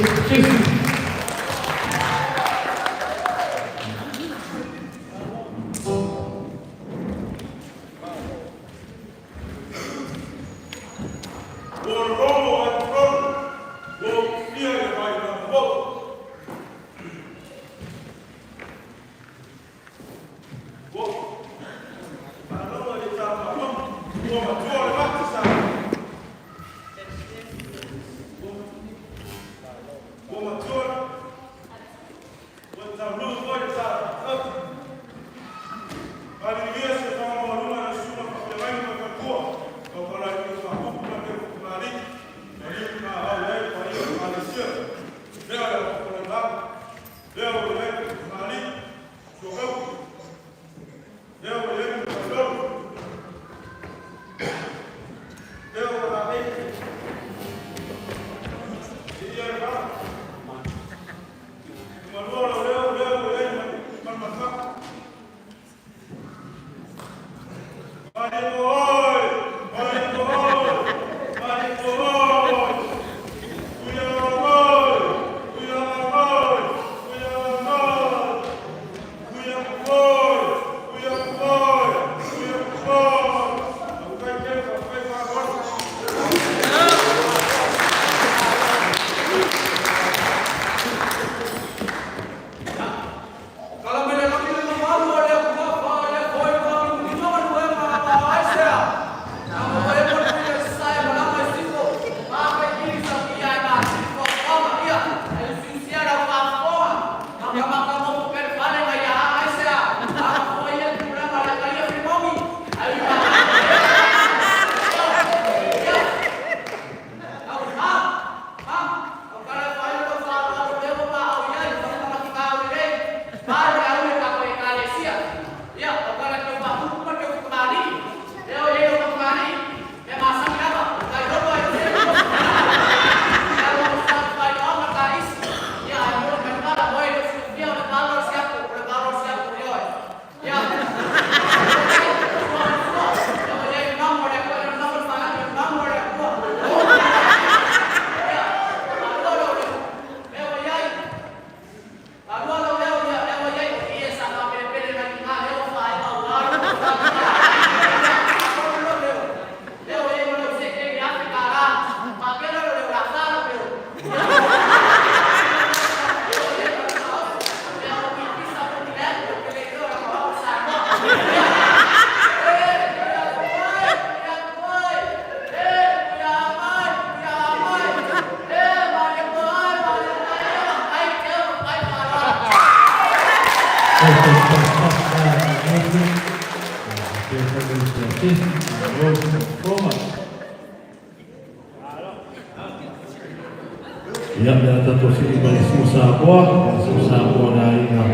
Ia mea tato sini mai siu Samoa na inga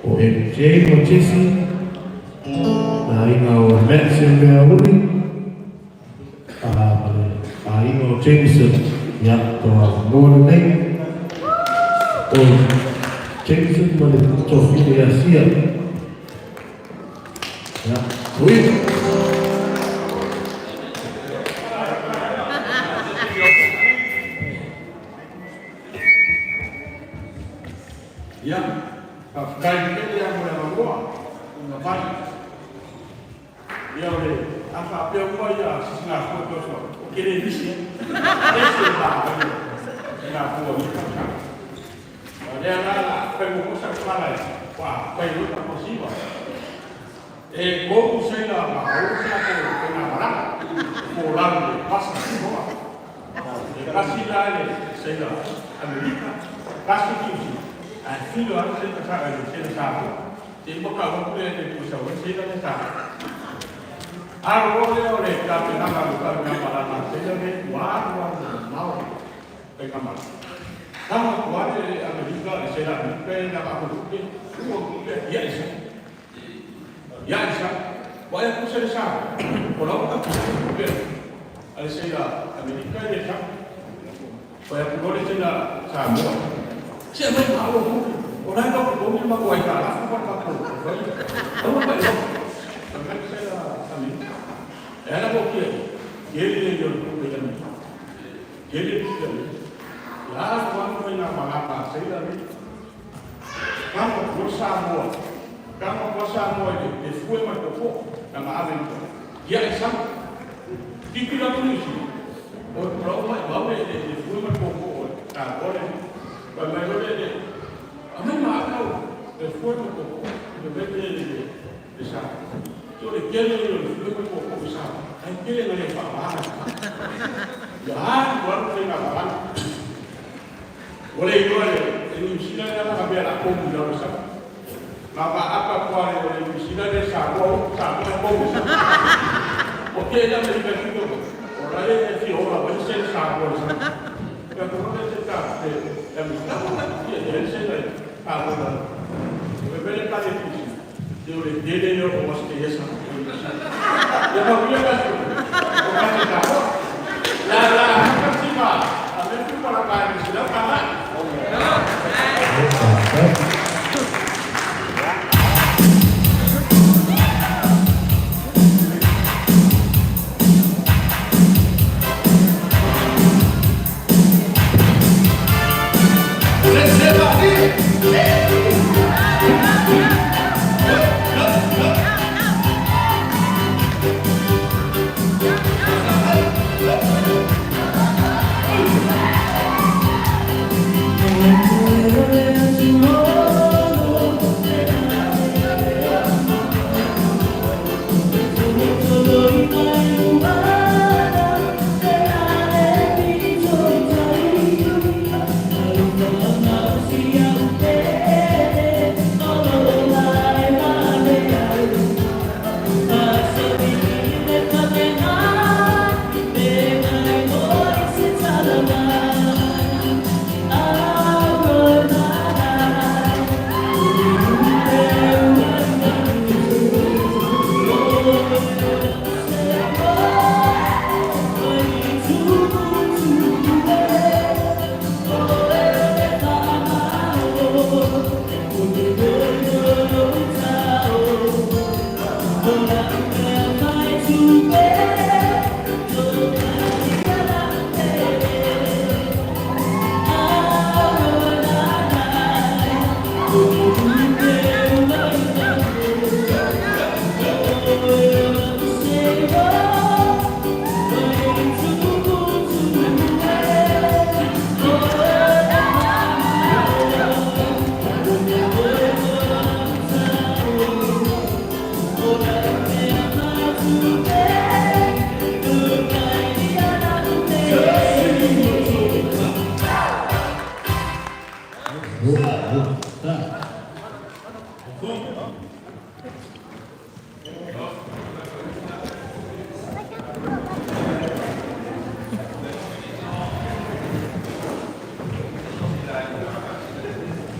o MJ o Jesse na inga o Madison mea uli a inga o Jameson ia toa ngore nei o Jameson male tofile a sia ia ui Ya, kai kele yang mula mula, ngapai? Ya oleh, apa apa ya, singa foto so, kele bisi, bisi lah, singa foto ni kan. Dia lah, perlu usah kepala, wah, perlu tak possible. Kau usah lah, kau usah tu kena marah, pulang pas semua. Kasih lah, saya Amerika, kasih tu. Filho, antes de entrar, ele sabe. Te mo ka mo pule te ku sa wasi da ta. Aro le ka te na ka ka mala na te le wa mau. Pe ka mala. Kama kwa le Amerika le se la pe na ka ku ke. Ku ke ya isa. Ya isa. Wa ya ku se sa. Ko la ka ku ke. Ale se la Amerika le sa. Wa ya ku le se la sa mo. Se mai ma lo ku. Orang tak boleh makan ikan, aku pun tak boleh. Kamu tak boleh. Sampai saya kami. Ada boleh. Jadi yang kita ni. Jadi kita ni. Ya, tuan tuan nak apa? Saya ni. Kamu bersama. Kamu bersama ini. Fui macam tu. Nama Alim. Ya, sama. Kita ni sih. Orang bawa ini. Fui macam tu. Tak boleh. Kalau boleh. Amém marcou, depois do pouco, do bem dele, deixar. Então ele quer ele foi um pouco deixar. Aí ele não ia falar. Já agora tem na falar. Olha ele ensina ela a ver a como já não sabe. Lava apa qual ele ensina ele sabe como sabe. Porque ele é americano. Ora ele é filho, ora vai ser sabe. Então como ele está, é muito ele sei Kalau berbeda kali itu, dia yang mesti ya sama. Dia mau dia kan, bukan kita. Lah, apa sih pak? Ada tu para kali sudah kalah.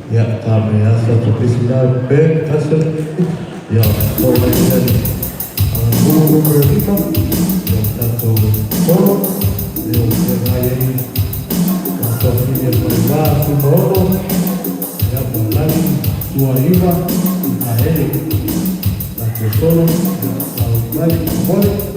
Ya, kami satu pesinar band hasil ya boleh jadi guru kita yang satu solo yang sebagai atau ini berubah solo ya lagi dua riba akhirnya lagi solo kalau lagi boleh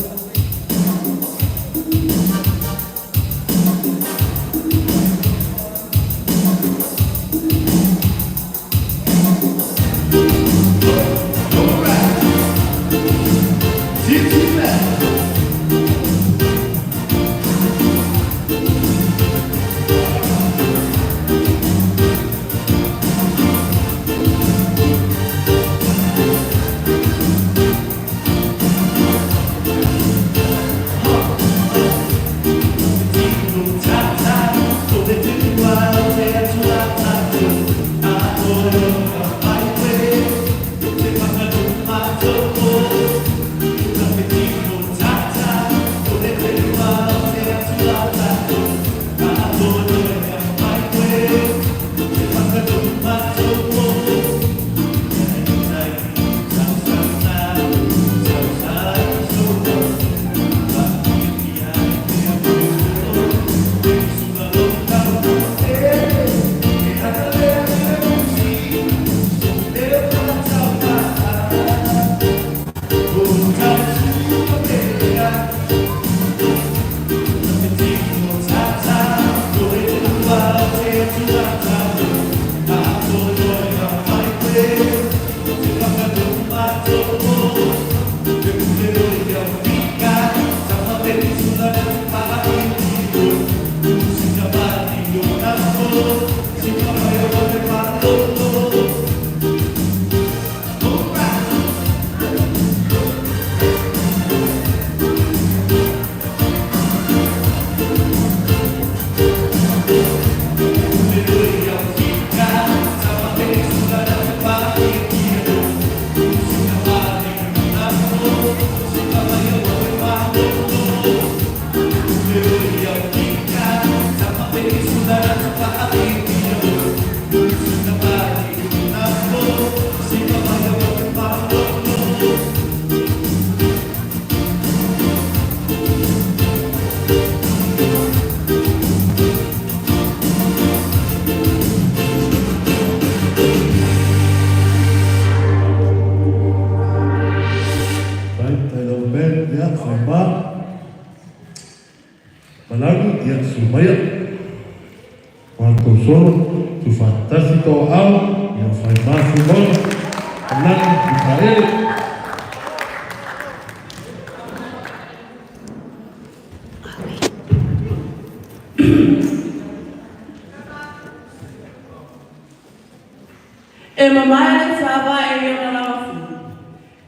Maya. Marco Solo, tu fantástico ao, e o fai mafu bom, Nani Mikaele. E mamai le tava e iona la wafu.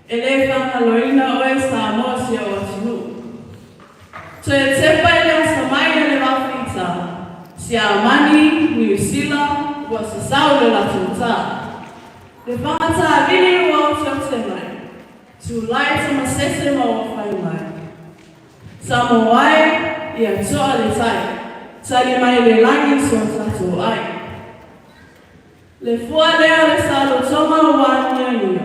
E le whangaloina o e Samoa si o atinu. So e tepa e leo samai e le wafita. Si a Mani, New Zealand, wa sa sao le la tuta. Le whangata a vini ua o te o te mai. Tu lai te masese ma o whai mai. Samoai i a toa le tai. Tali mai le langi so tatu ai. Le fua leo le salo toma wa nia.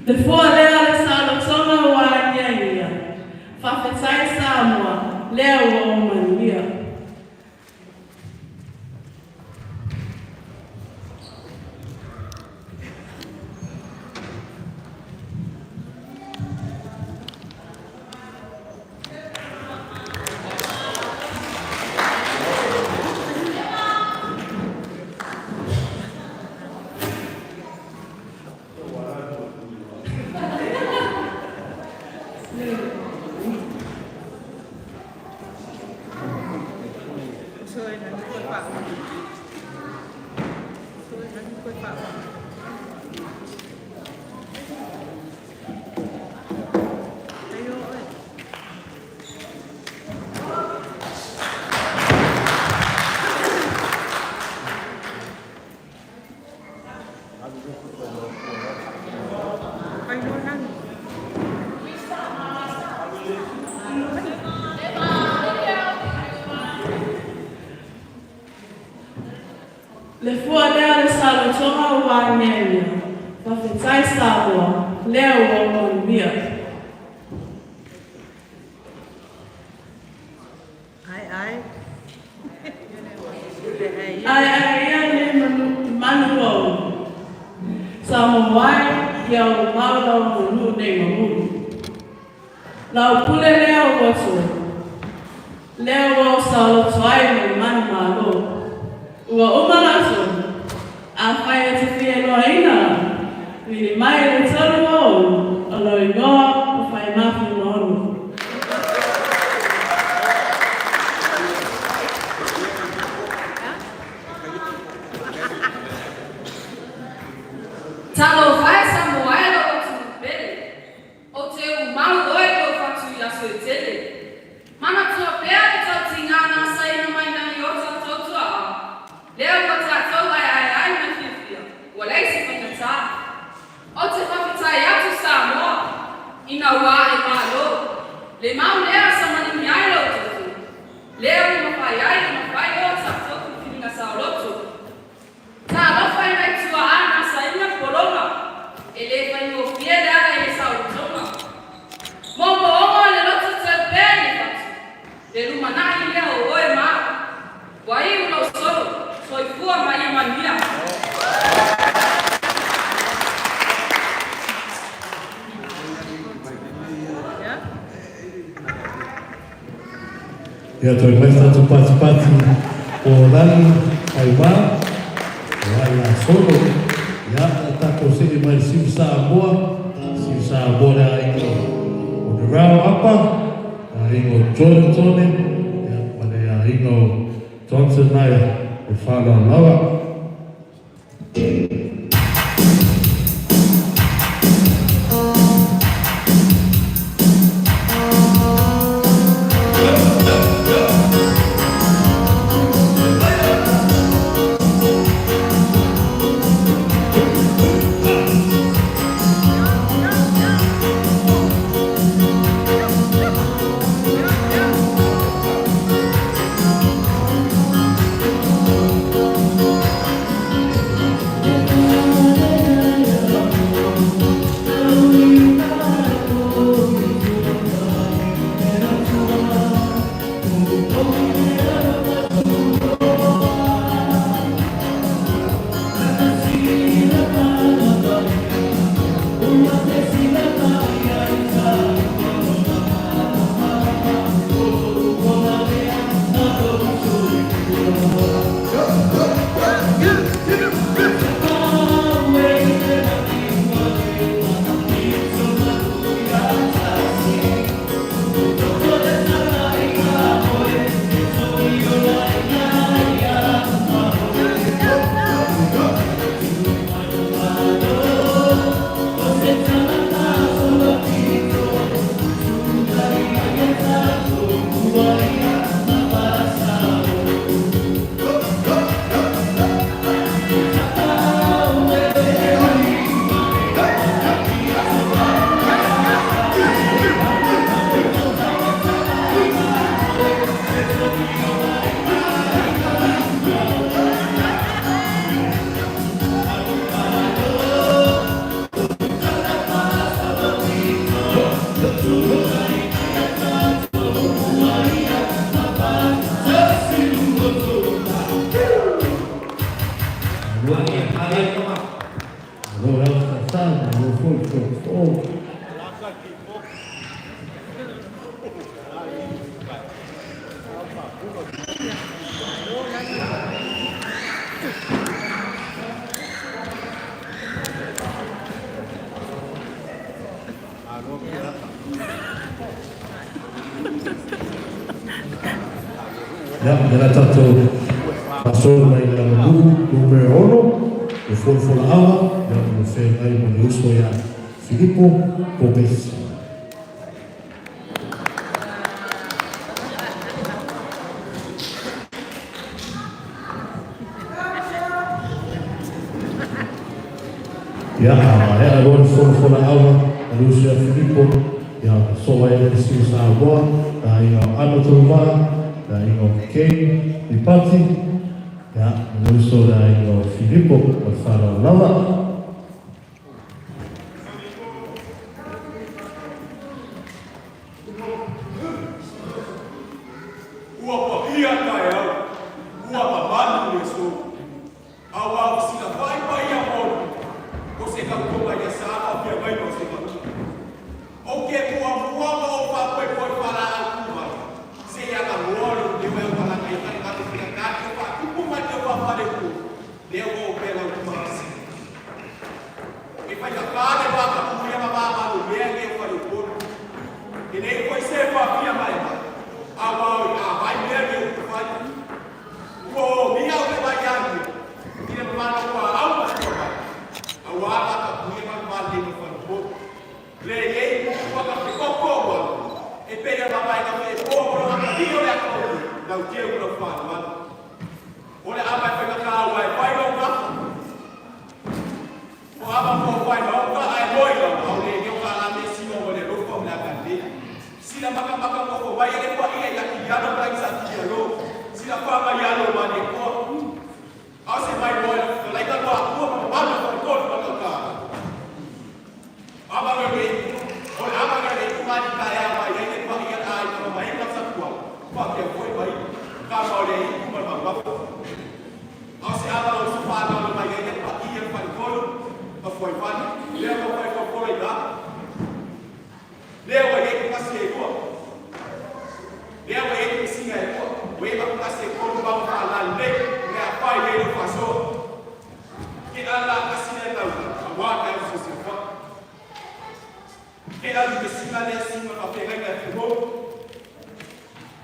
Le fua leo le salo toma wa nia. Whawhetai Samoa, leo o manuia. Le fua leo le salo toma wa nia. Whawhetai Samoa, leo o manuia. Ai, ia le manuo. Samoai, ia o maula o munu nei mamunu. Lau pule leo wotu. Leo o salo toai me manu malo. Ua umalaso, a whai e te whia noa ina. Wini mai le taru o, a loi noa o whai mafu noonu. Talo vai Samoai lo o tu pele. O te umau oe lo fatu i aso e tele. Mana tua pea e tau tingana sa ina mai nani o tau tautua a. Leo o te atau ai me whiwhia. Ua leisi whakata. O te whawhitai atu Samoa. Ina wā e mālo. Le mau lea sa manini ai lo tutu. Leo i mawhai ai i mawhai o tau toku whiringa sa lotu. Tā lawhai mai tua ana sa ina koronga. E le whai o whia le ara e sa utonga. Momo onga le lotu te pēr ni whatu. Le rumanahi lea o oe maa. Wai uno solo. Soi fua mai i mania. Ia toi mai tatu pati o lani ai wā, o ai la solo. Ia tako siri mai siu Samoa le a ingo o te rao apa, a ingo Jordan Tone, ia pale a ingo Johnson nai e whanau lawa. Ya, ia tātou pasoro mai la mabuhu numero 1, o fola awa, ia o whengai mo ni uso ia Filipo Popes. Ya, e aron fola awa, a uso ia Filipo, ia soa ia ni siu sa awa, ta ia ano toluma, da ingo Kei di Pati, ya, uso da ingo Filipo, o whara lava. Ua pa ia kai au, ua pa manu e so. Au au sina vai pa ia moro. Ko se ka kupa ia sa a pia mai no se ka kupa. O ke mua mua o pa koe koe para a kupa. Se ia ka moro, te wea para kai kai ka te pia kaki o pa kupu mai te wha pare ku. Leo o pela o kumasi. E pai ka kāne waka kupu ia mama manu mea ke o pare ku. E nei koe se wha pia mai mai. Awal vai mesmo vai o dia o vai ganhar ele vai com a alma toda awal tá muito mal de no leei o que ficou como e pega a vai na frente como não tinha olha não tinha o que falar olha a vai pegar a vai não vá o aba vai não vá aí foi não leei o cara me ensinou olha não como na cadeia sila maka ko vai ele ko ia ya kiano para isa kiano sila pa mayalo mane ko ase mai boy like that wa ko ba ko ka aba me o aba me ko mani kaya mai ele ko ia ai ko mai ka sa ko pa ke ko mai ka ba le ko ba ba ase aba o pa ba mai ele pa ia pa ko pa foi pa le ko pa ko ida leo ele ko se ko leo ele ko singa ko we ba ko se ko ba fa la le me a pai le ko so que ala ka singa ta wa ka so se ko que ala que singa le singa pa pegar na ko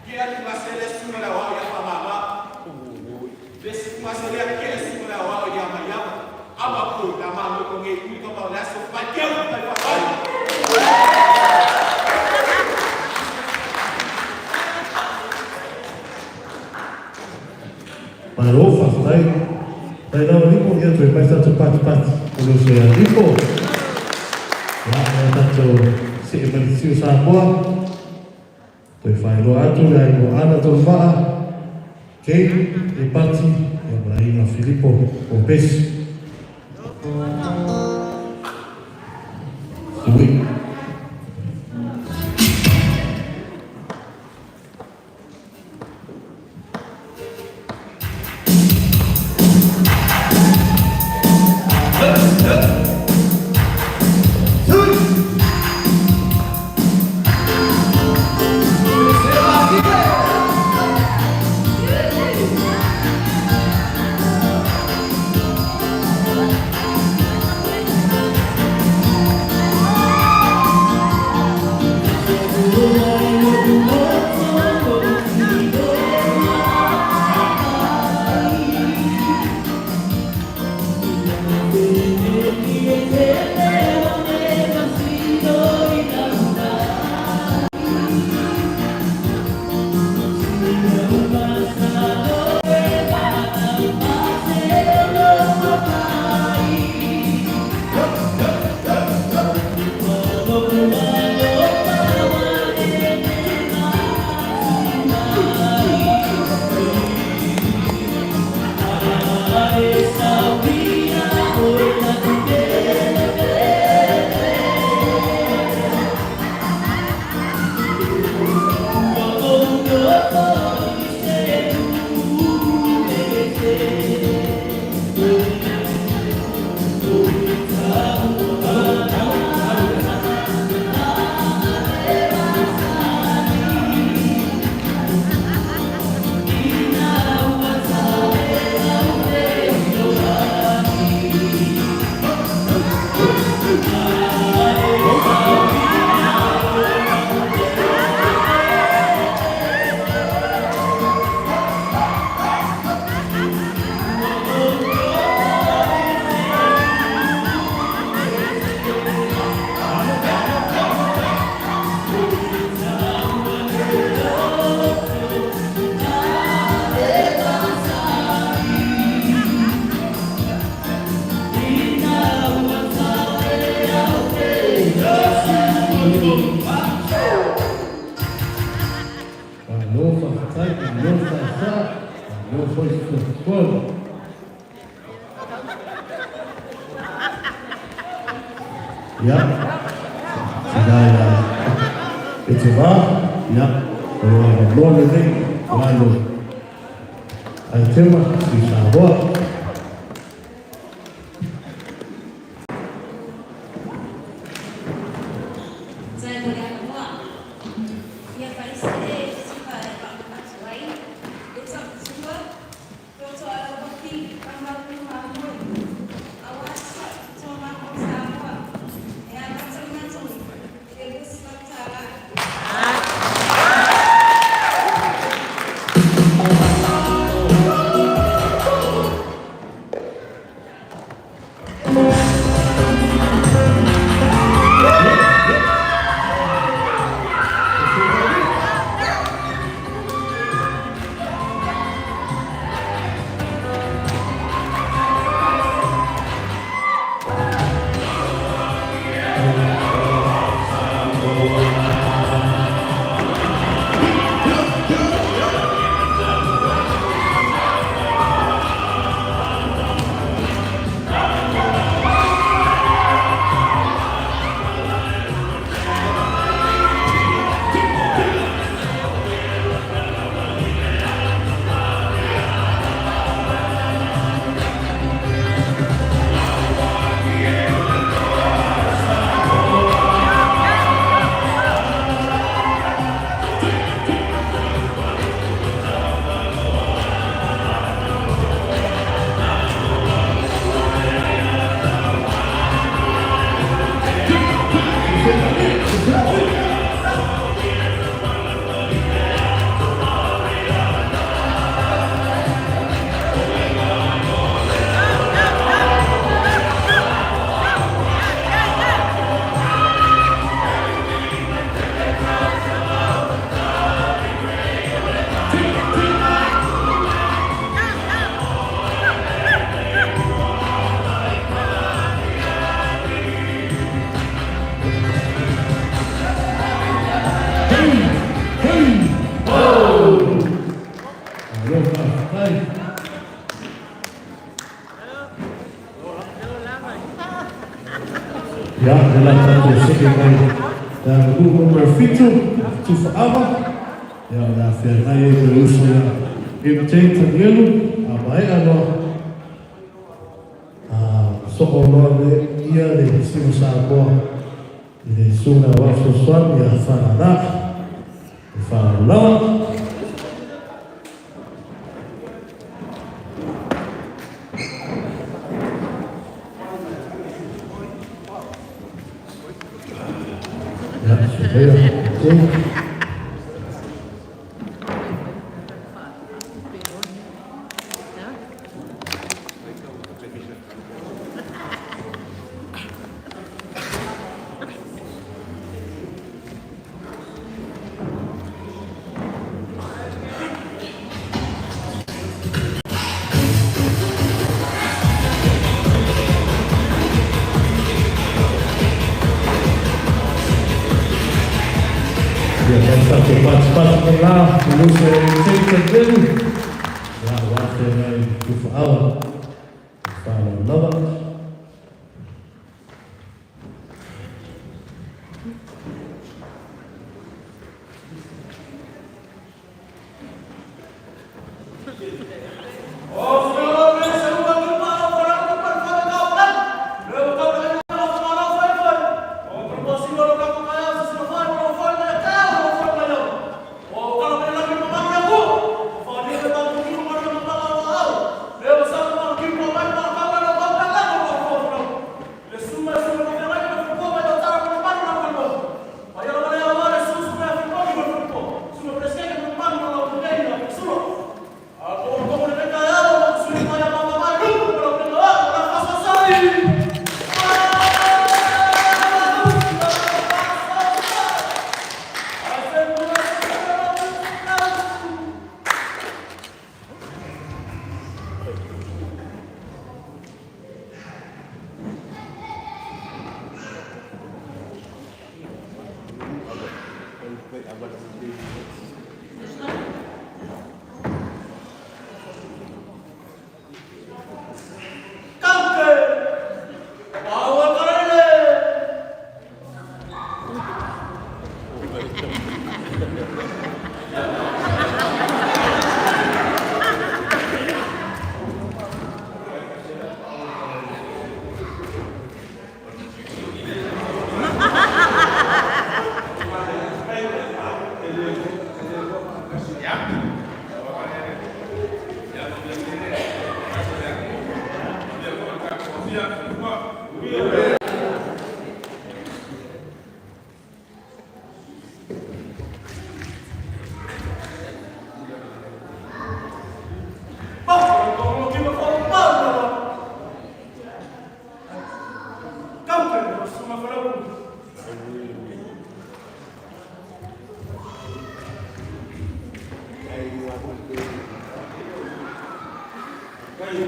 que ala que se le singa la wa ya pa mama le singa se le que singa la wa ya ma ya aba ko da ma ko nge ku ko ba la so pa ke pa pa Mas o faz daí não nem podia tu vai estar tu parte quando você é tipo lá tá tu se bersih sahaja tu faz lo atu aí o ana tu faz que e parte e aí no Filipo o peixe Ui. Não foi quando? Ya. Sudah kecewa. Ya. Boleh ni. Lalu. Tema bisa buat. Ya, dalam satu segmen dan buku berfitur tu apa? Ya, dah firman berusaha imtihan terjelu apa yang seolah ia di sini sahaja di sungai Wasusuan ya sana Faham. Ya, supaya cepat-cepat mengalah berusaha imtihan terjelu. Ya, waktu yang cukup awal. Faham. Vai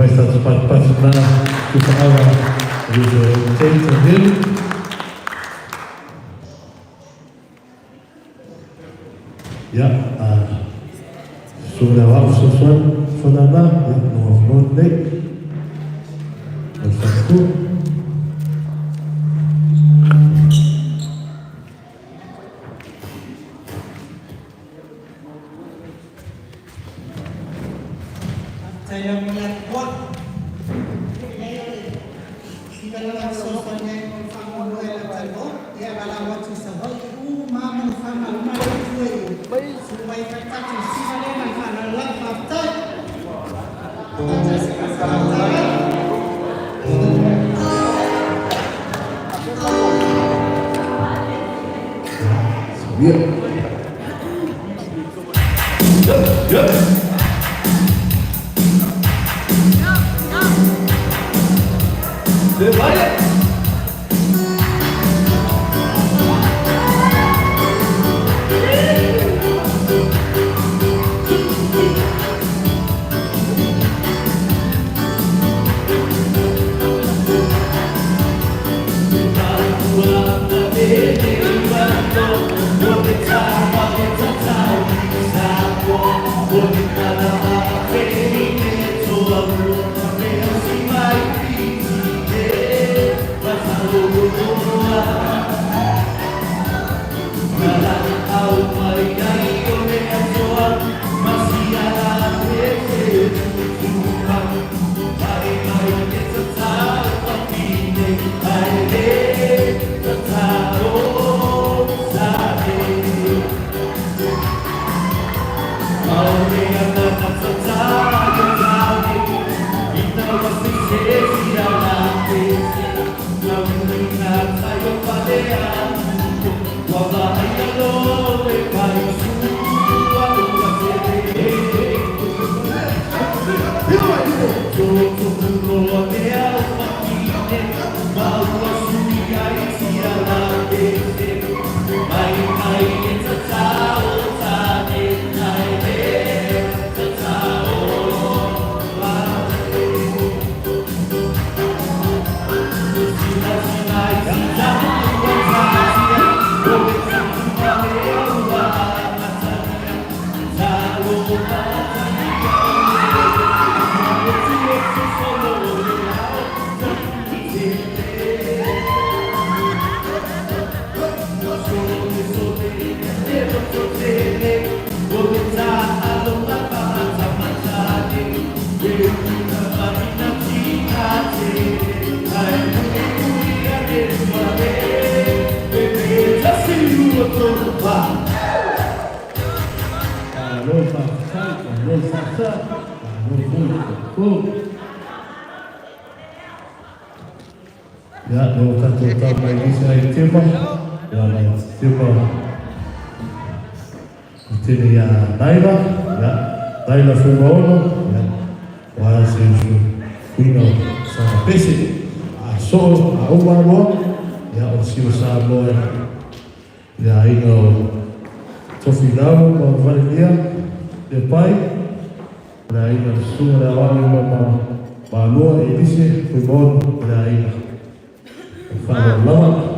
estar participando do canal do Jason Hill. Ya, sudah waktu saudara yang mau mondek bersatu. Saya melihat kuat. Jika dalam sosoknya yang faham dua yang terbaik, dia adalah waktu sebab mama faham mana itu. Supaya kita sisi mana faham Allah faham. Ya, dua satu tahun lagi saya tiba, ya, tiba. Ini ya Daila, ya, Daila Fumaolo, ya, wahai Fino sama Pesi, so, Umaro, ya, Osio Sabo, ya, ino Sofidamo, Valeria, depai, ya, ino Sura Wali Mama Balua, Elise, Fumon, ya, ino. Father Lord.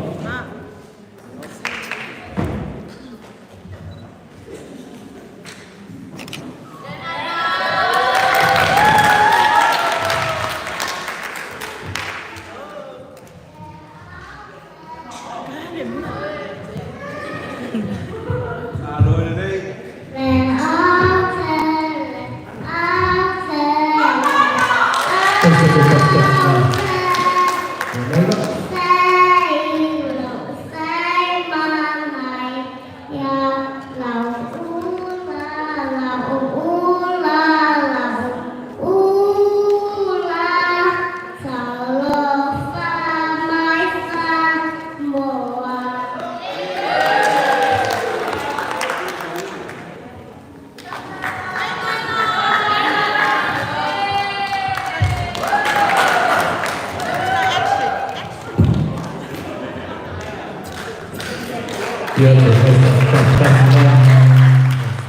Dia terpaksa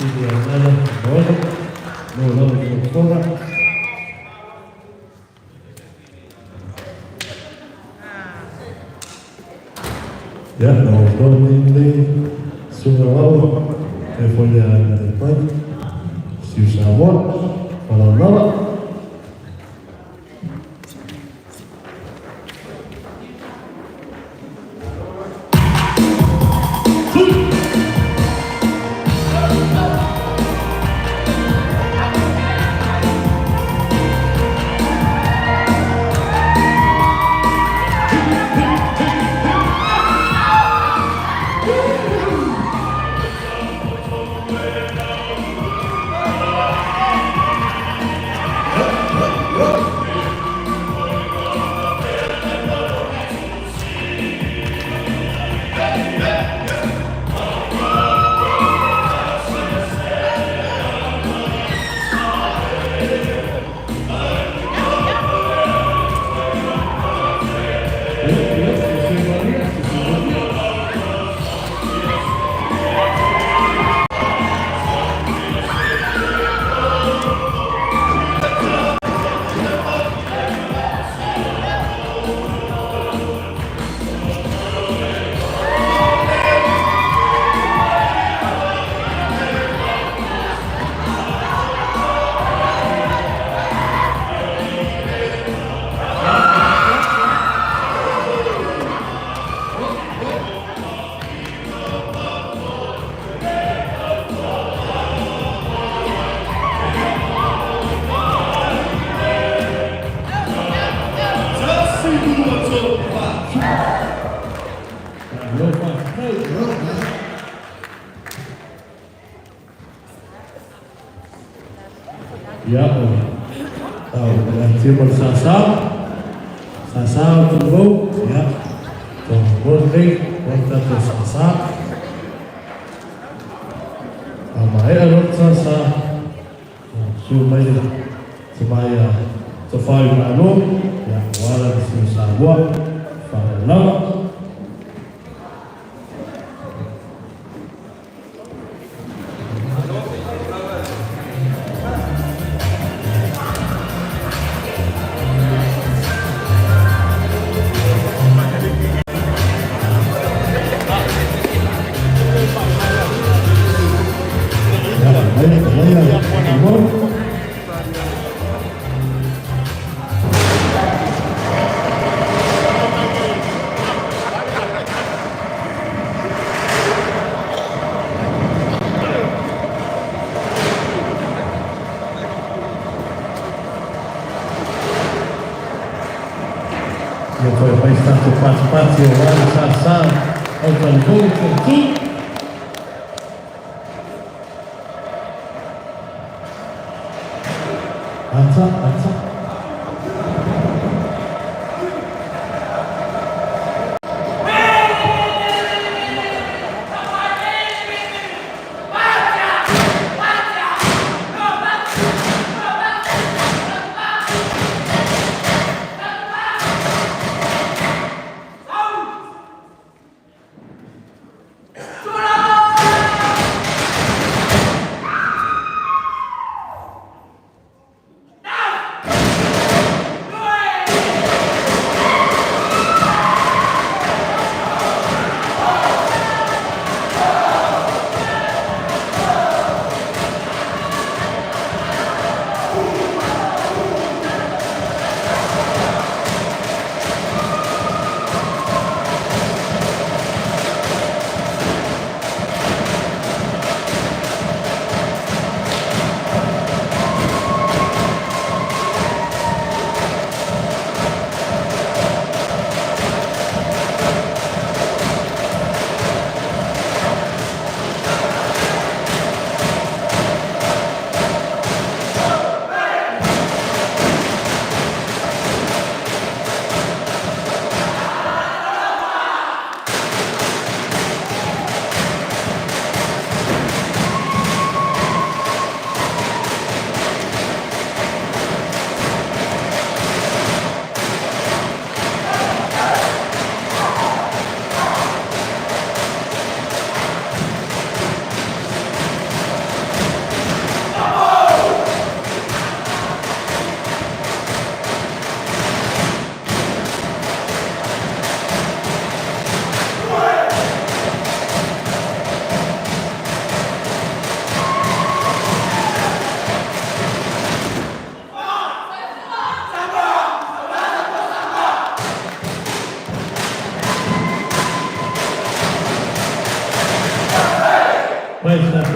Sini ada boleh, boleh fora. Ya, não ini Surau, folha depois, se o sabor, para nada. Ya, tahu nanti bersasar, sasar tunggu, ya, tunggu kita bersasar, amai alur sasar, supaya malu, ya, walau susah buat, fahalam. Depois vai estar com participação lá no Sassá, ao tambor, tudo. Atta. Vai estar para o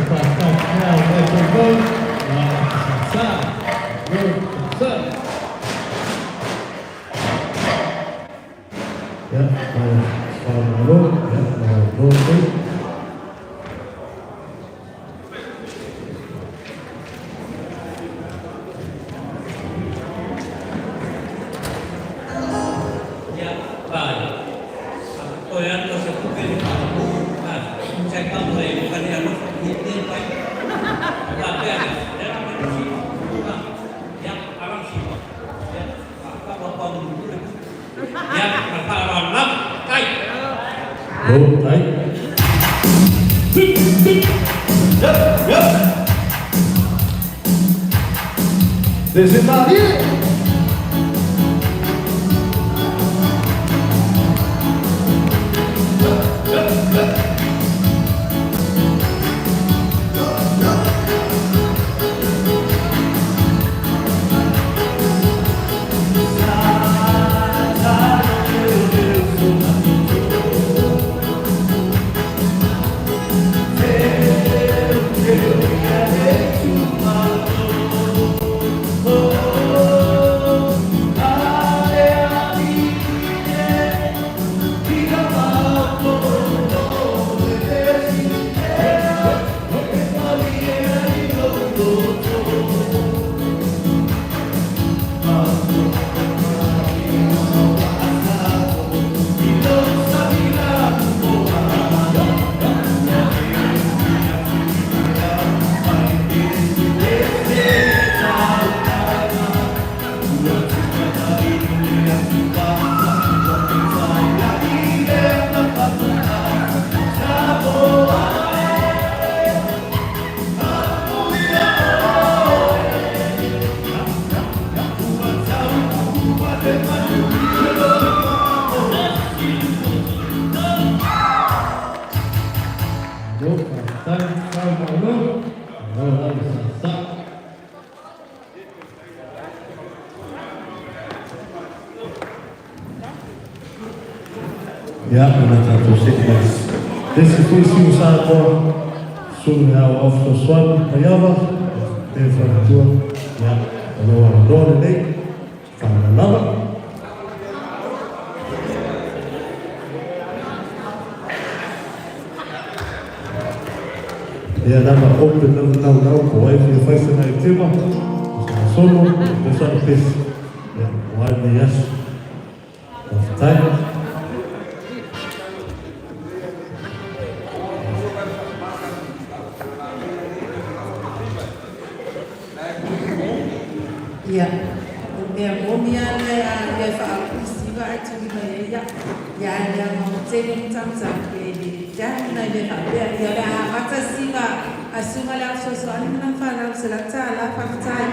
final, vai para o gol. Ja, Desembarque! Ja, en dat gaat dus zitten. Deze visie staat voor zo'n of de zwan van Java. Even van de toer. Ja, en dan gaan we door de nek. Van de lava. Ja, dan maar op de nou, even je vijfde naar je thema. Solo, dus dat is. Ja, waar de jas. Of tijd. Ya, umyale ya fakusiba atuliba ya mau tene tamsa ke ya na ya mata siba asuma la so anna fala salata la fatai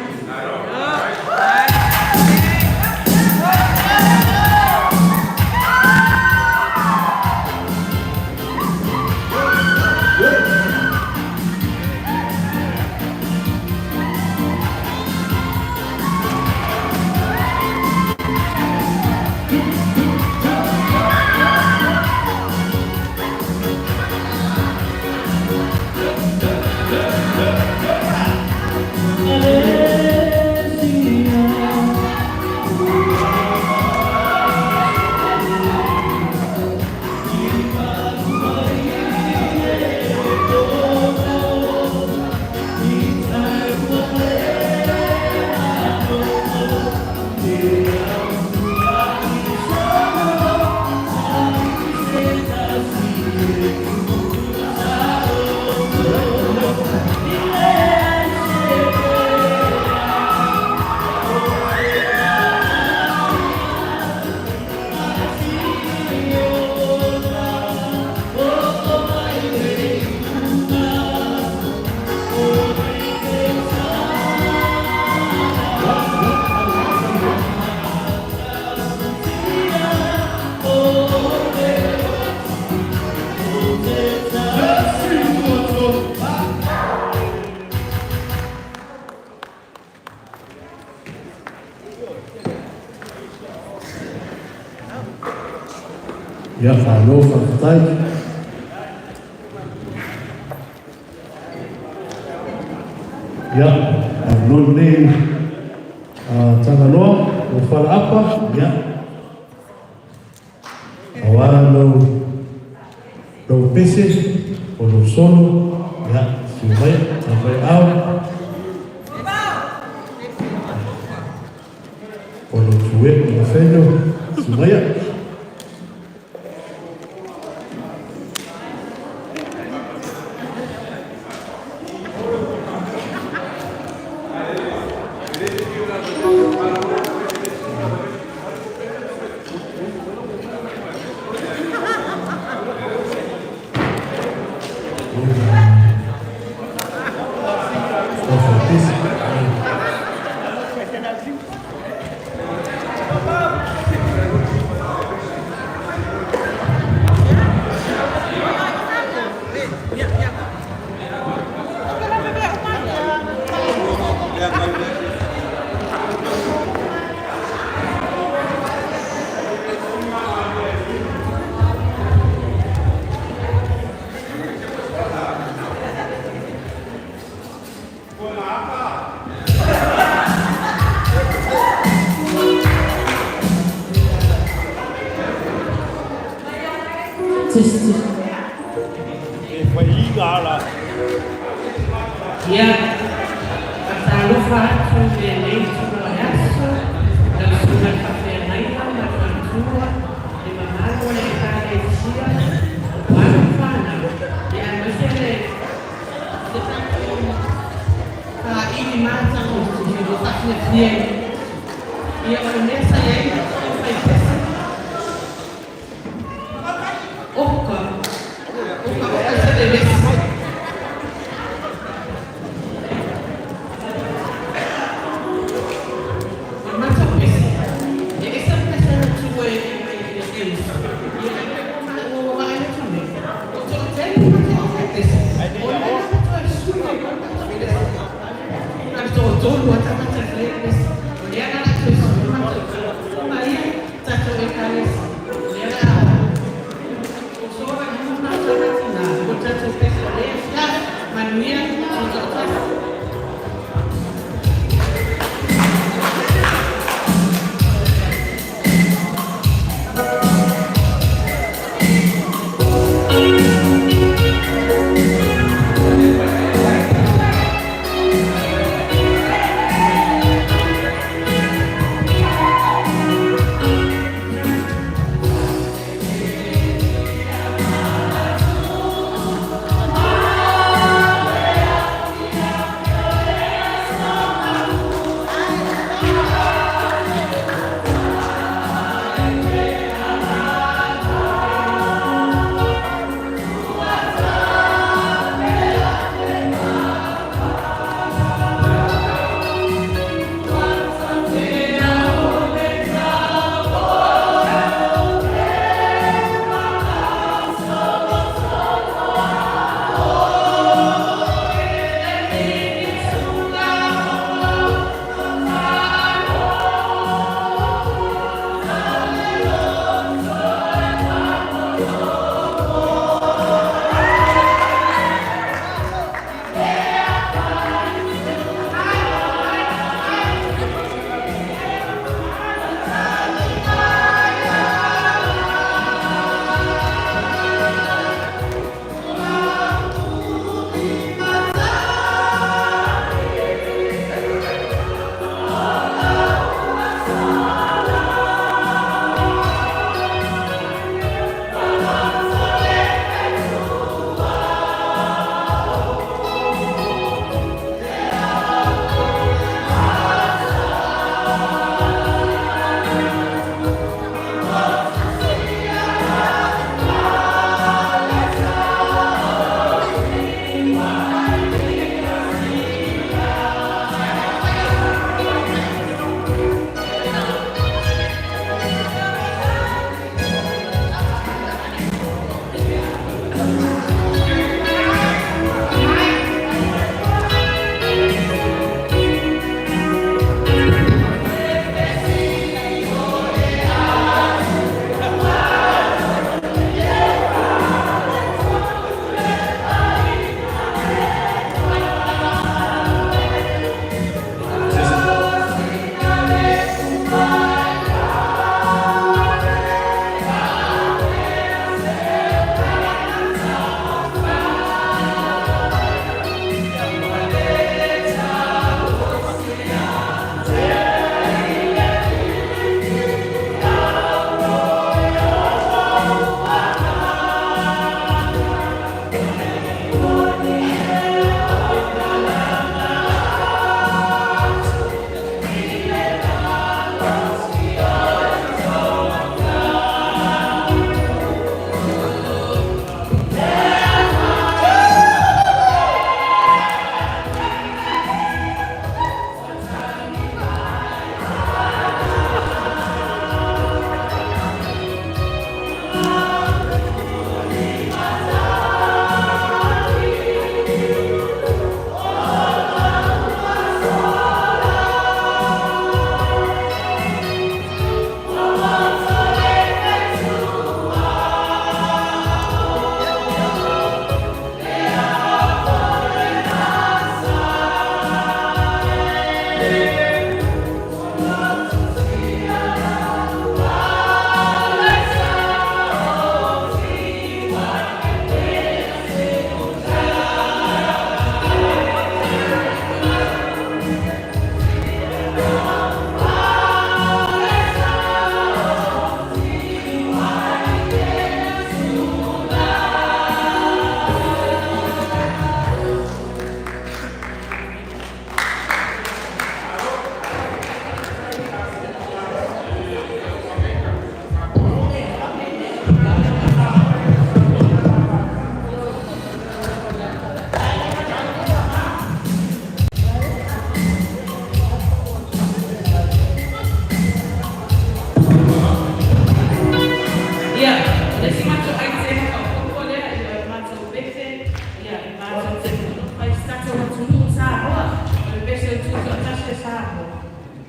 Ja, hallo van de tijd. Ya, non ni tanga loa o whara apa, ya. Awara lo pese, o lo solo, ya, si vai, sampai au. O lo tue, o lo fenyo, si vai. Ya, atalufa tumbele tunayaso na suna kafe naila na kantua ni mamalo na kale sia wanafana ya mesele ini mata kusijo takne fie ya onesa ya oka se debe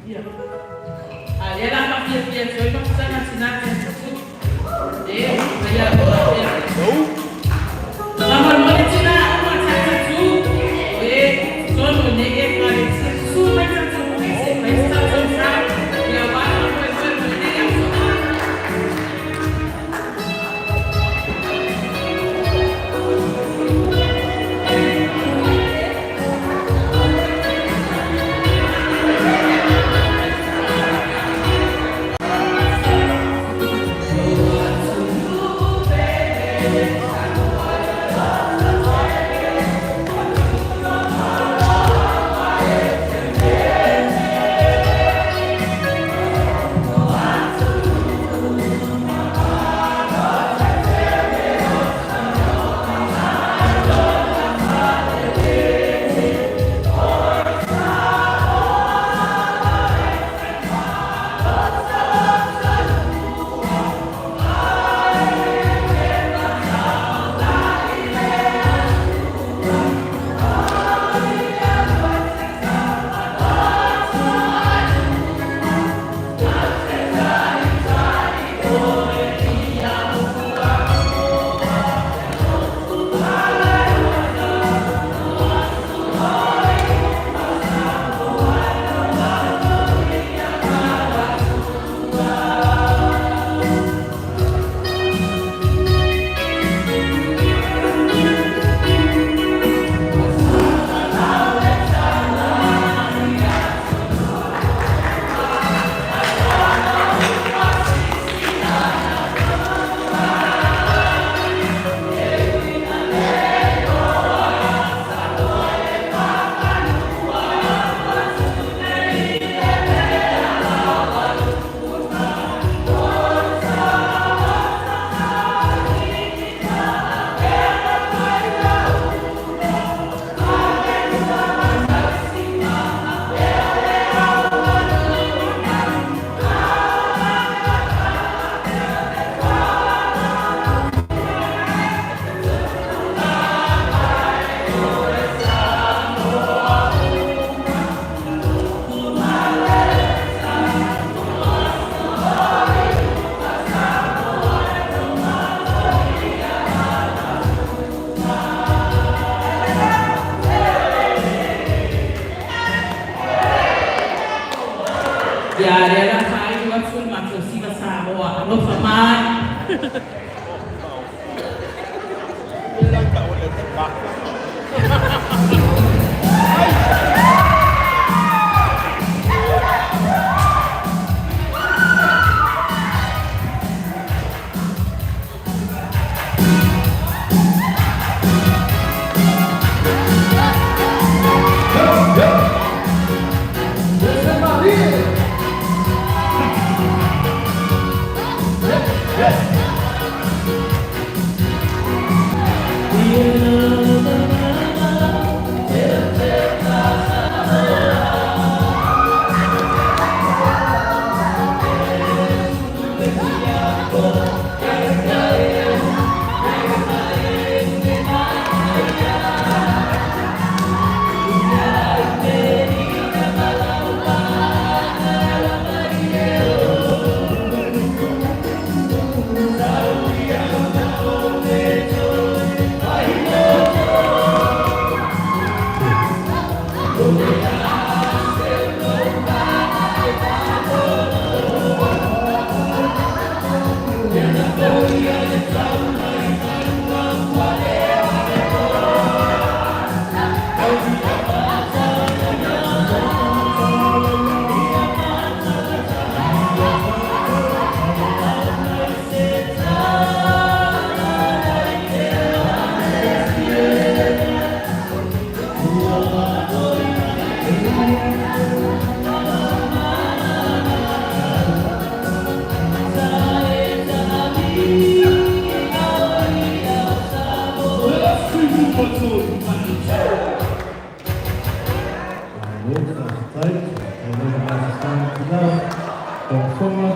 Iya. Dia lah mafia so itu sana sinatnya itu. Dia ya. Namun mana Cina orang saya tu. Sono nege kali su macam tu se pesta sana. Ya mana pesta nege apa. Ya, dia lah saya waktu masuk sila sahaja, lo sama. Come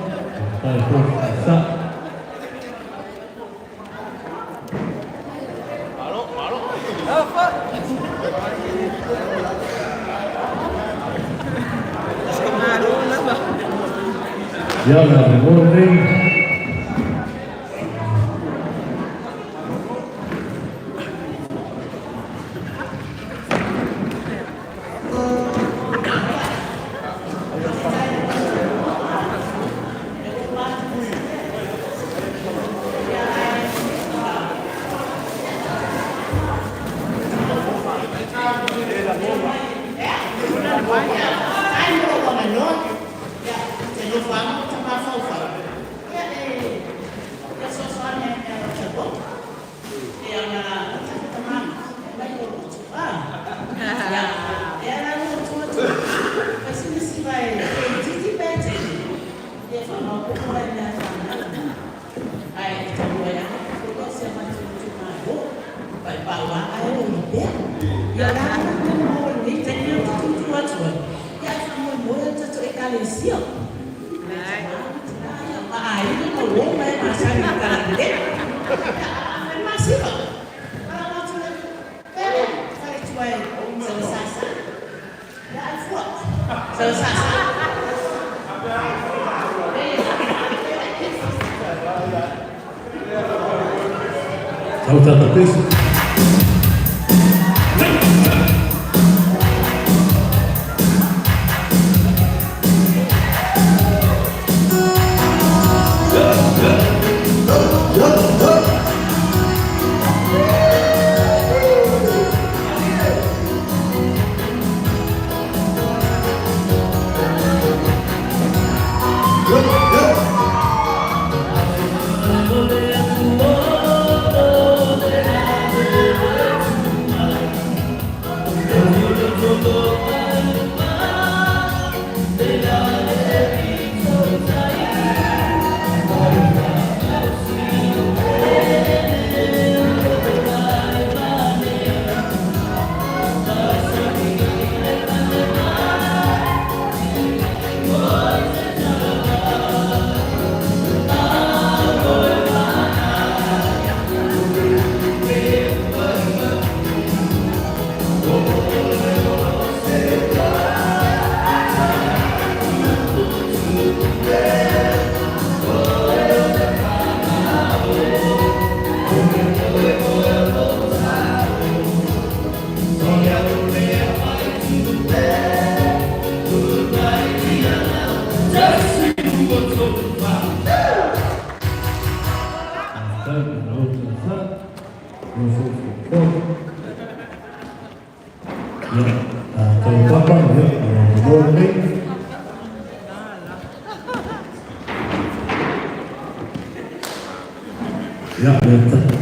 on. Yeah, good morning. Out at the base.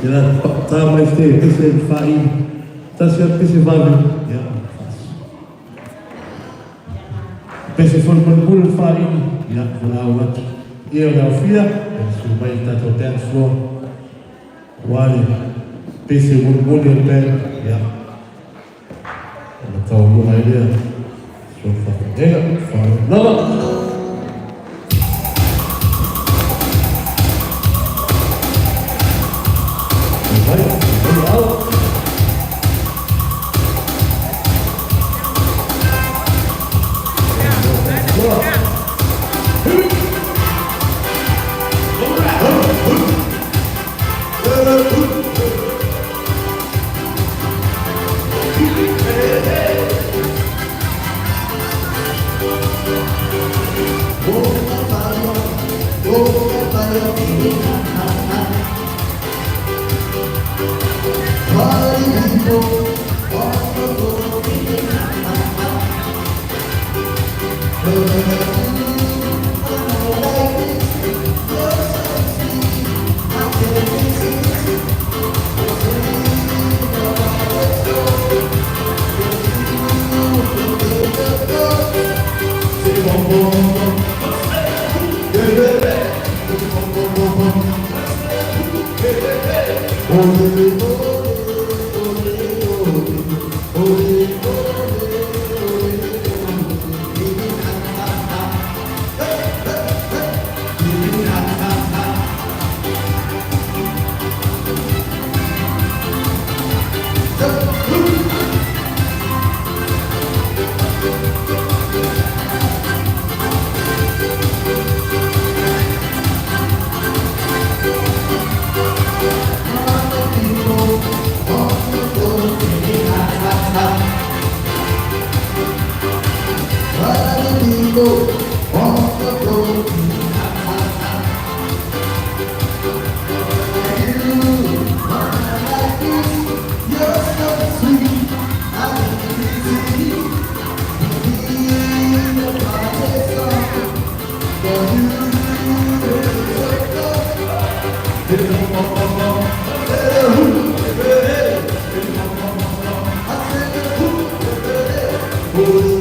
Ja, da mais tem que ser farinha. Tá certo que se vai. Ja. Pese for berbulu farinha. Ja, vanavond. Philadelphia, so by that hotel floor. Wali. Pese berbulu hotel. Ja. Tahu mulai dia. So far. Lama. Oh,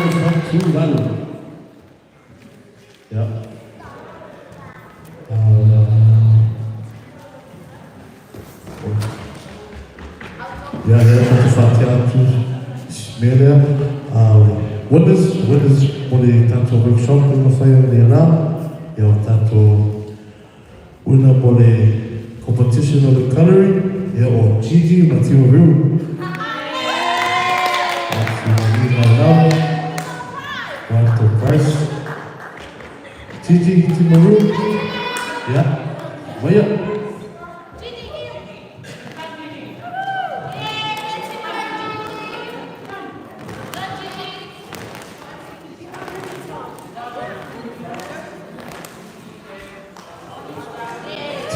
Fatualu. Ya. Ya, satu Fatiha tu Bismillah. What is boleh tanto workshop yang saya lihat ya tanto una boleh competition of the coloring ya o Gigi Matthew Rue. Quanto price Gigi Timaru ya banyak.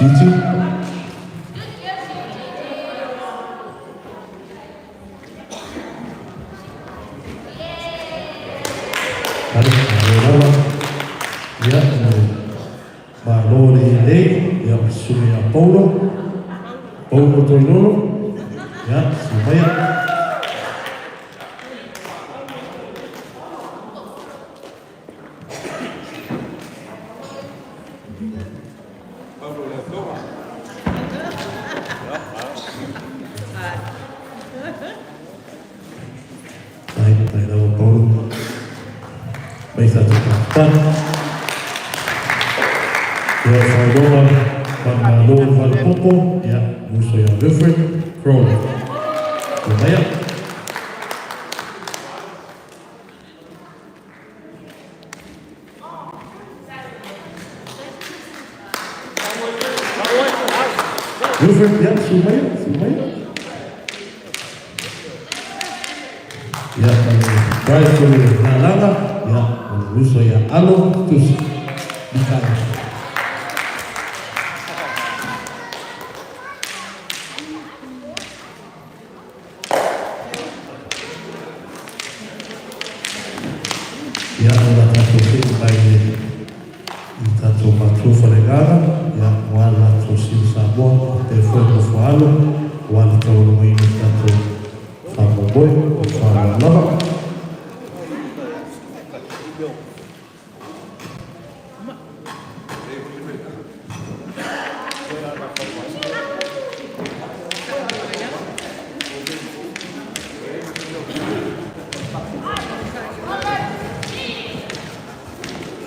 Gigi ya Malori Lei ya Surya Paulo Toinolo ya supaya Baik, Paulo. Baik, satu kapten. Ya, Faidola, Panmalon, Valpopo, ya, musuh yang Wilfred, Crowley. Lumayan. Wilfred, ya, Sumaya. Ya, drive to Nalala, ya, musuh yang Alo, terus di kanan. Ya, ada satu tim baik tanto Matru Falegara, ya, wala Tosin Sabon, Tefuego Fualo, wala Taulo Maino tanto Famo Boy, o Famo Lava.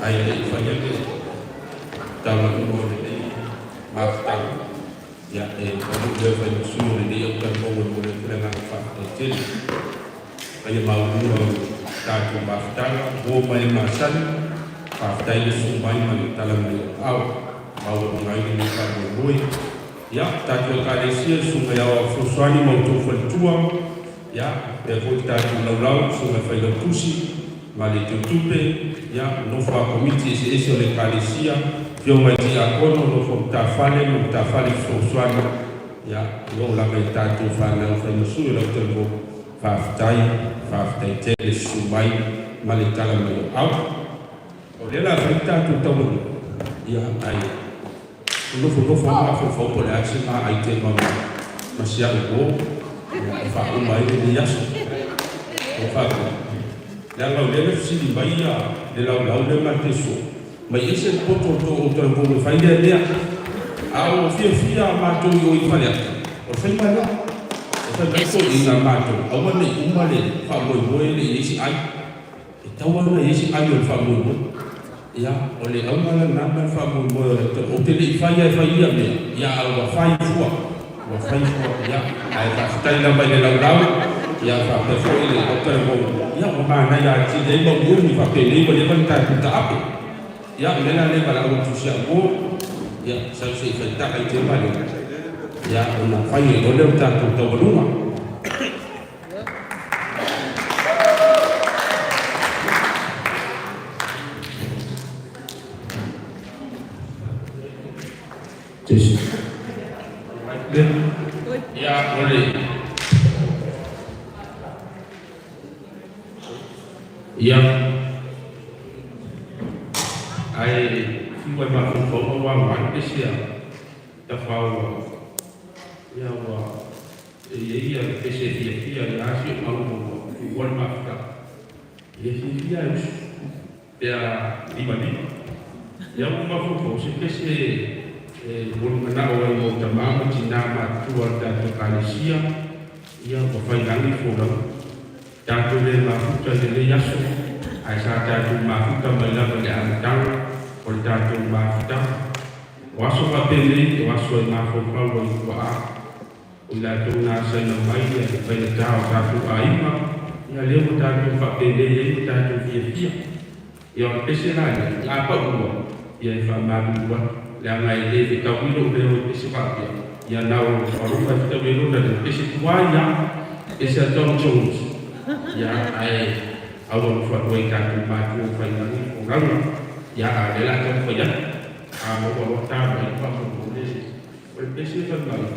Ayo fanya ke dalam umur ini maafkan ya kamu dia fanya suruh dia bukan mau boleh dengan fakta kecil ayo mau tak maafkan mau main masan fakta itu semua yang dalam dia mau mengalir di dalam boy ya tak kali sia semua yang sesuatu mau tu tuang ya kita lau semua file tusi mali tutupe ya no fa komiti ese le kalesia fio mai dia kono no fo tafale so swani ya yo la mai tatu fa na fa musu la tembo fa tai tele sumai mali kala mai au o le la fa tu tabu ya ai no fo ma fo po la action ma ai te ma sia go fa o mai ni ya o fa dan lau lele fsili baia le lau le mateso mai ese poto to o faida dia au fia mato yo i fale o fai mala o fai so ina mato au ne umale fa mo le isi ai e tawana isi ai o fa mo ya o le au mala na fa mo o te le fai ia me ya au fai fua ya ai fa stai la mai le lau ya fa pe fo ile o per mo ya o ma na ya ti le mo ni fa pe le mo le ban ta ape ya le na le bala o tu sia go ya sa se fa ta ai te ma le ya o na fa ye o le ta to to luma ya boleh yang ai fiwa ma ko wa wa isia ta fa ya wa ya ese ya ya si ma ko wa ma ka Ia pea lima. Ia mafuko se kese bolmana o ai mo tamama tinama tua tatu kalesia ia ko fai langi fora tatu le mafuta le yaso ai sa tatu mafuta mala le antang o tatu mafuta waso pa pele waso mafuta o wa ila tuna sa na mai ia fai tatu aima ia le mo tatu pa pele ia tatu fia ia pese la ia pa uo ia fa mabuwa yang lain dia tahu hidup dia sebab dia nau orang kita belum ada isi tuanya isi jom ya ai awal fatwa itu maju final orang ya adalah contohnya kamu bawa tahu apa boleh berisi tentang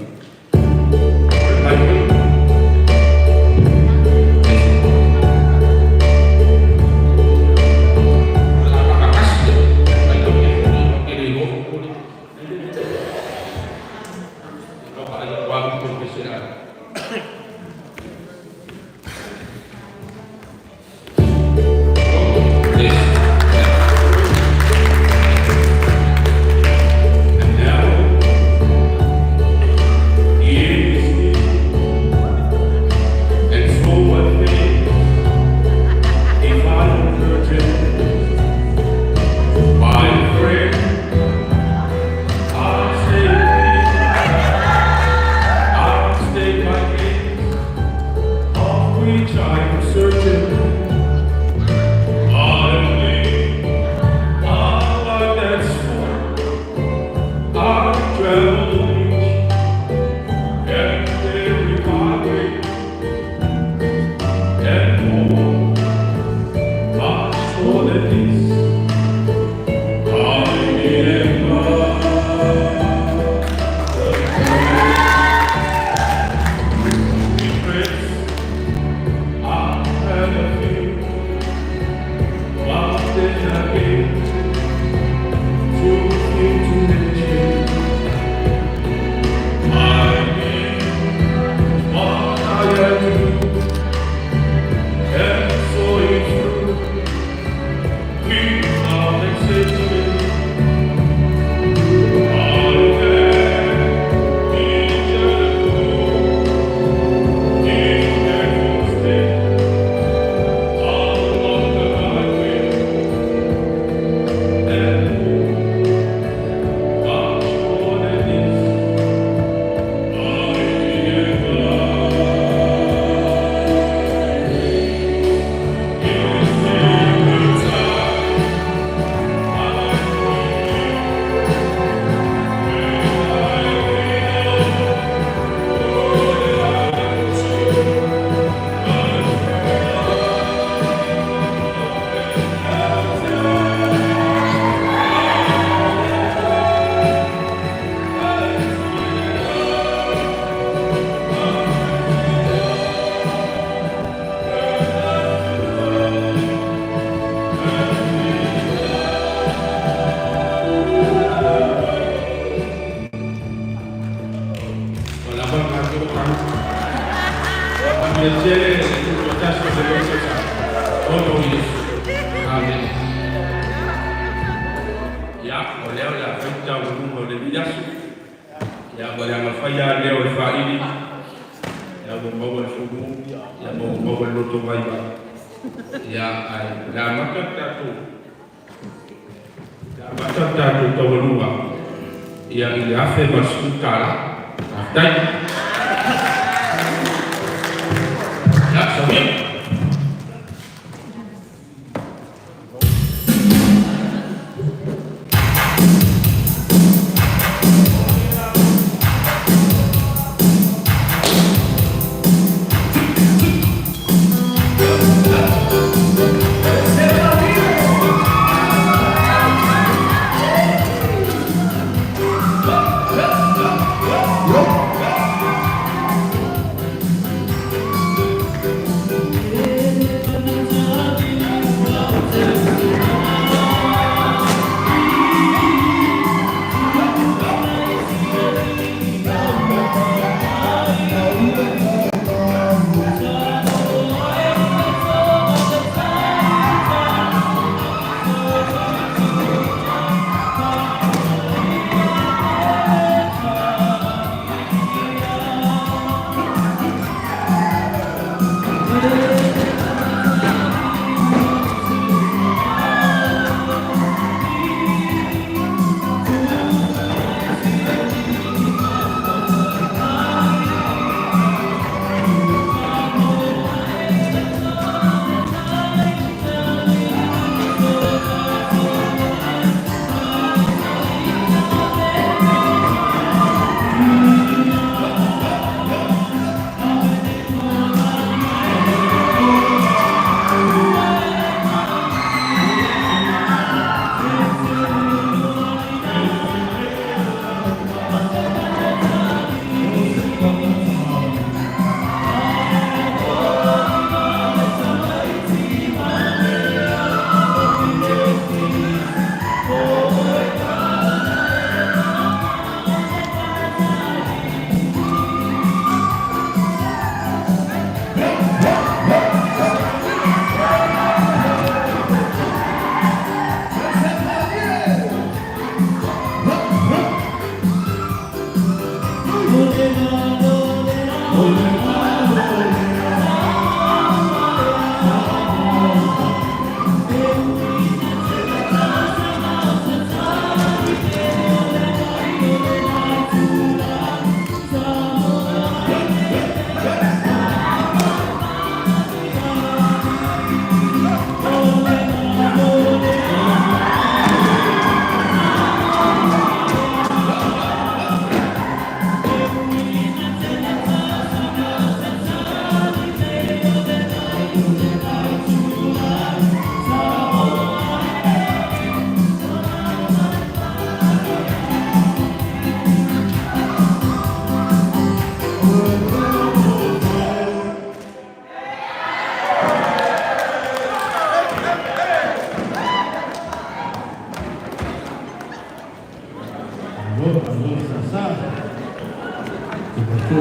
Ya,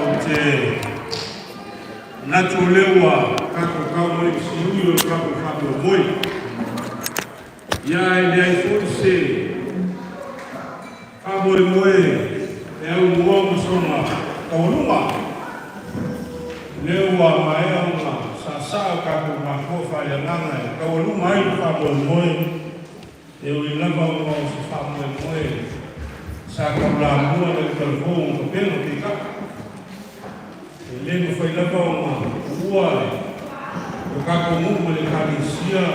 ote natolewa kako kama msiuyo kako kako moi. Ya ile ifonse abo moe ya uongo soma kauluma lewa maenga sasa kako makofa ya nana kauluma ile kabo moe eu ilava o safamo moe saka blamua del telefone ko pelo tika ele foi lava uma rua o kako mu le kalisia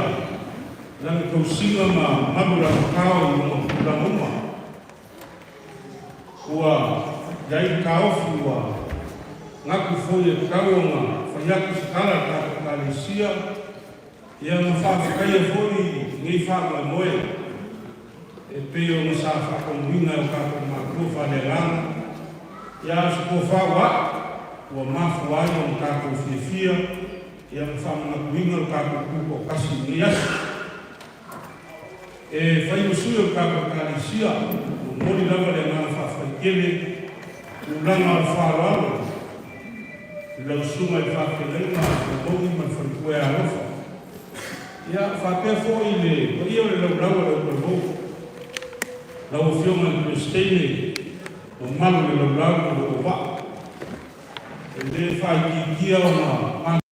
la ko singa ma mabula kao no la muma wa dai kao fiwa ngaku foi kao ma foi aku skala ka kalisia ia mafa kaya foi ni fa ma moe e peo no sa fa con vinga o capo ma profa de lana ya se po fa wa o ma fa no capo fifia ya fa na vinga o capo ku kasi ni ya e fa yo suyo capo kalisia o mori lava de lana fa fa kele o lana fa la la suma fa que le ma o mori ma fa ku ya rofa ya fa pe fo ile o io le bravo le bravo la ufioma Kristine o malu le lagu o wa e le fa ki kia o ma